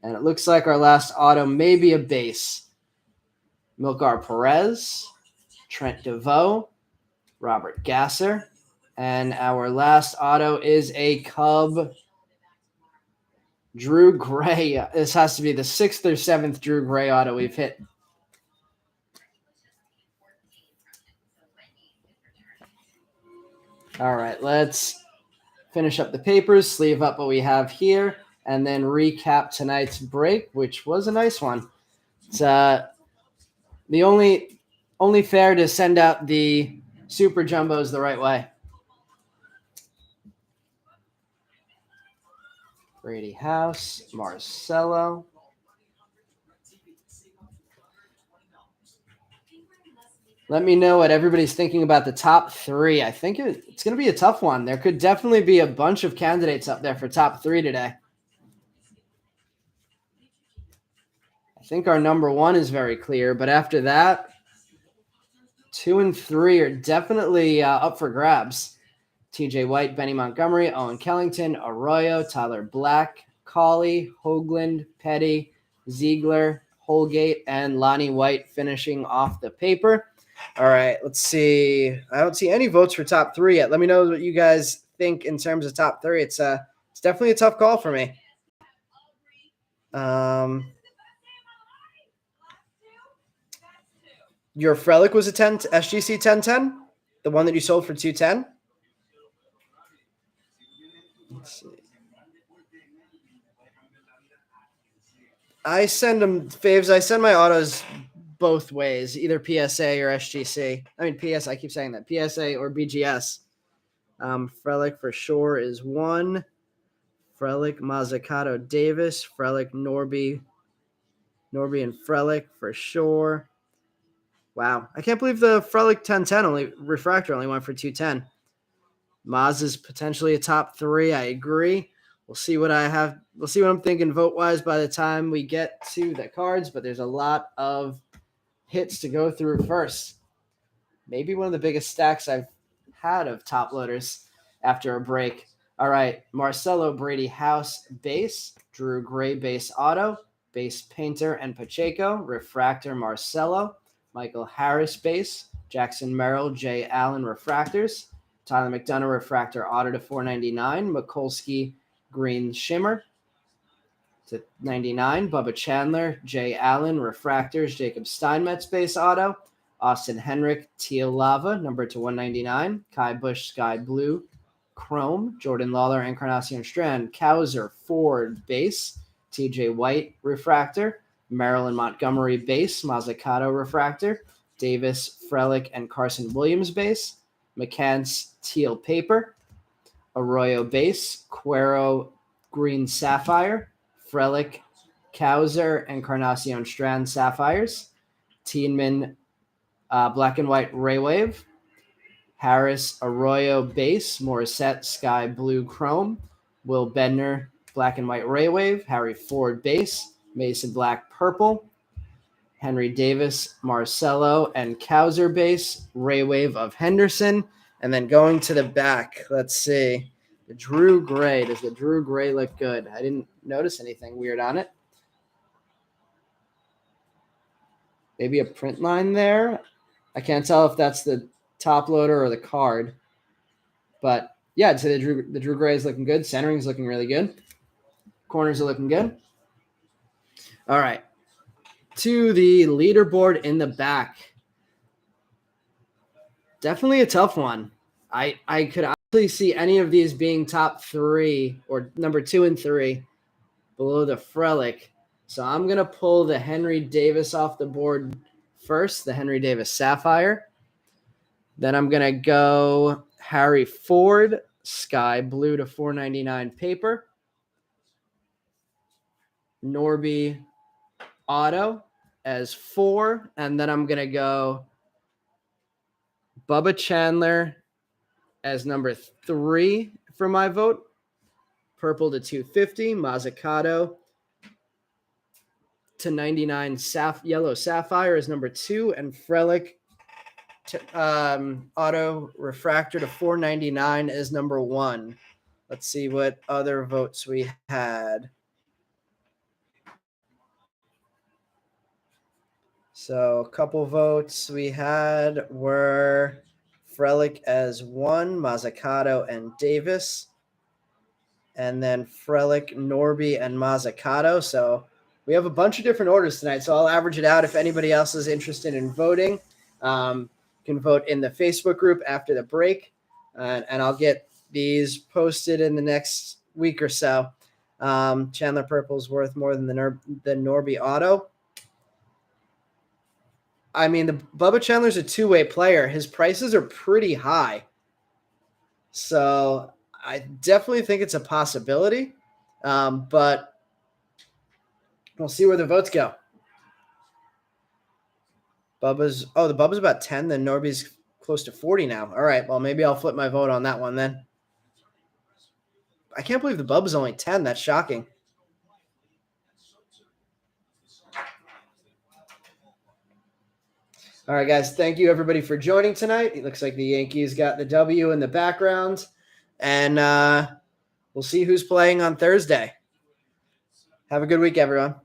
And it looks like our last auto may be a base. Milkar Perez, Trent DeVoe, Robert Gasser. And our last auto is a Cub, Drew Gray. This has to be the 6th or 7th Drew Gray auto we've hit. All right, let's finish up the papers, sleeve up what we have here, and then recap tonight's break, which was a nice one. It's the only fair to send out the super jumbos the right way. Brady House, Marcelo. Let me know what everybody's thinking about the top 3. I think it's going to be a tough one. There could definitely be a bunch of candidates up there for top 3 today. I think our number 1 is very clear, but after that, 2 and 3 are definitely up for grabs. TJ White, Benny Montgomery, Owen Kellington, Arroyo, Tyler Black, Cauley, Hoagland, Petty, Ziegler, Holgate, and Lonnie White finishing off the paper. All right, let's see. I don't see any votes for top 3 yet. Let me know what you guys think in terms of top 3. It's definitely a tough call for me. Your Frelick was a SGC 1010, the one that you sold for 210. Let's see. I send them faves. I send my autos both ways, either PSA or SGC. I mean, I keep saying that. PSA or BGS. Frelick for sure is 1. Frelick, Mazzucato, Davis. Frelick, Norby and Frelick for sure. Wow. I can't believe the Frelick 1010 refractor only went for 210. Maz is potentially a top 3. I agree. We'll see what I have. We'll see what I'm thinking vote-wise by the time we get to the cards, but there's a lot of hits to go through first. Maybe one of the biggest stacks I've had of top loaders after a break. All right, Marcelo Brady House base, Drew Gray base auto, base Painter and Pacheco, refractor Marcelo, Michael Harris base, Jackson Merrill, Jay Allen refractors, Tyler McDonough refractor auto to 499, Mikulski green shimmer to 99, Bubba Chandler, Jay Allen refractors, Jacob Steinmetz base auto, Austin Henrik teal lava number to 199, Kai Bush sky blue chrome, Jordan Lawler Encarnacion Strand, Kowser Ford base, TJ White refractor, Maryland Montgomery base, Mazzucato refractor, Davis Frelick and Carson Williams base, McCants teal paper, Arroyo base, Cuero green sapphire, Frelick, Kowser, Encarnacion Strand sapphires, Teenman black and white ray wave, Harris Arroyo base, Morissette sky blue chrome, Will Bednar black and white ray wave, Harry Ford base, Mason black purple, Henry Davis Marcelo and Kowser base, ray wave of Henderson. And then going to the back, let's see. The Drew Gray. Does the Drew Gray look good? I didn't notice anything weird on it. Maybe a print line there. I can't tell if that's the top loader or the card. But yeah, I'd say the Drew Gray is looking good. Centering is looking really good. Corners are looking good. All right. To the leaderboard in the back. Definitely a tough one. I could honestly see any of these being top 3 or number 2 and 3 below the Frelick. So I'm going to pull the Henry Davis off the board first, the Henry Davis Sapphire. Then I'm going to go Harry Ford, Sky Blue to 499 paper. Norby Auto as 4. And then I'm going to go Bubba Chandler as number 3 for my vote. Purple to 250. Mazzucato to 99. Yellow Sapphire is number 2. And Frelick Auto Refractor to 499 is number 1. Let's see what other votes we had. So a couple votes we had were Frelick as 1, Mazzucato and Davis, and then Frelick, Norby, and Mazzucato. So we have a bunch of different orders tonight. So I'll average it out. If anybody else is interested in voting, can vote in the Facebook group after the break, and I'll get these posted in the next week or so. Chandler Purple's worth more than the Norby Auto. I mean, the Bubba Chandler's a two-way player. His prices are pretty high. So I definitely think it's a possibility, but we'll see where the votes go. The Bubba's about 10, then Norby's close to 40 now. All right, well, maybe I'll flip my vote on that one then. I can't believe the Bubba's only 10. That's shocking. All right, guys, thank you, everybody, for joining tonight. It looks like the Yankees got the W in the background, and we'll see who's playing on Thursday. Have a good week, everyone.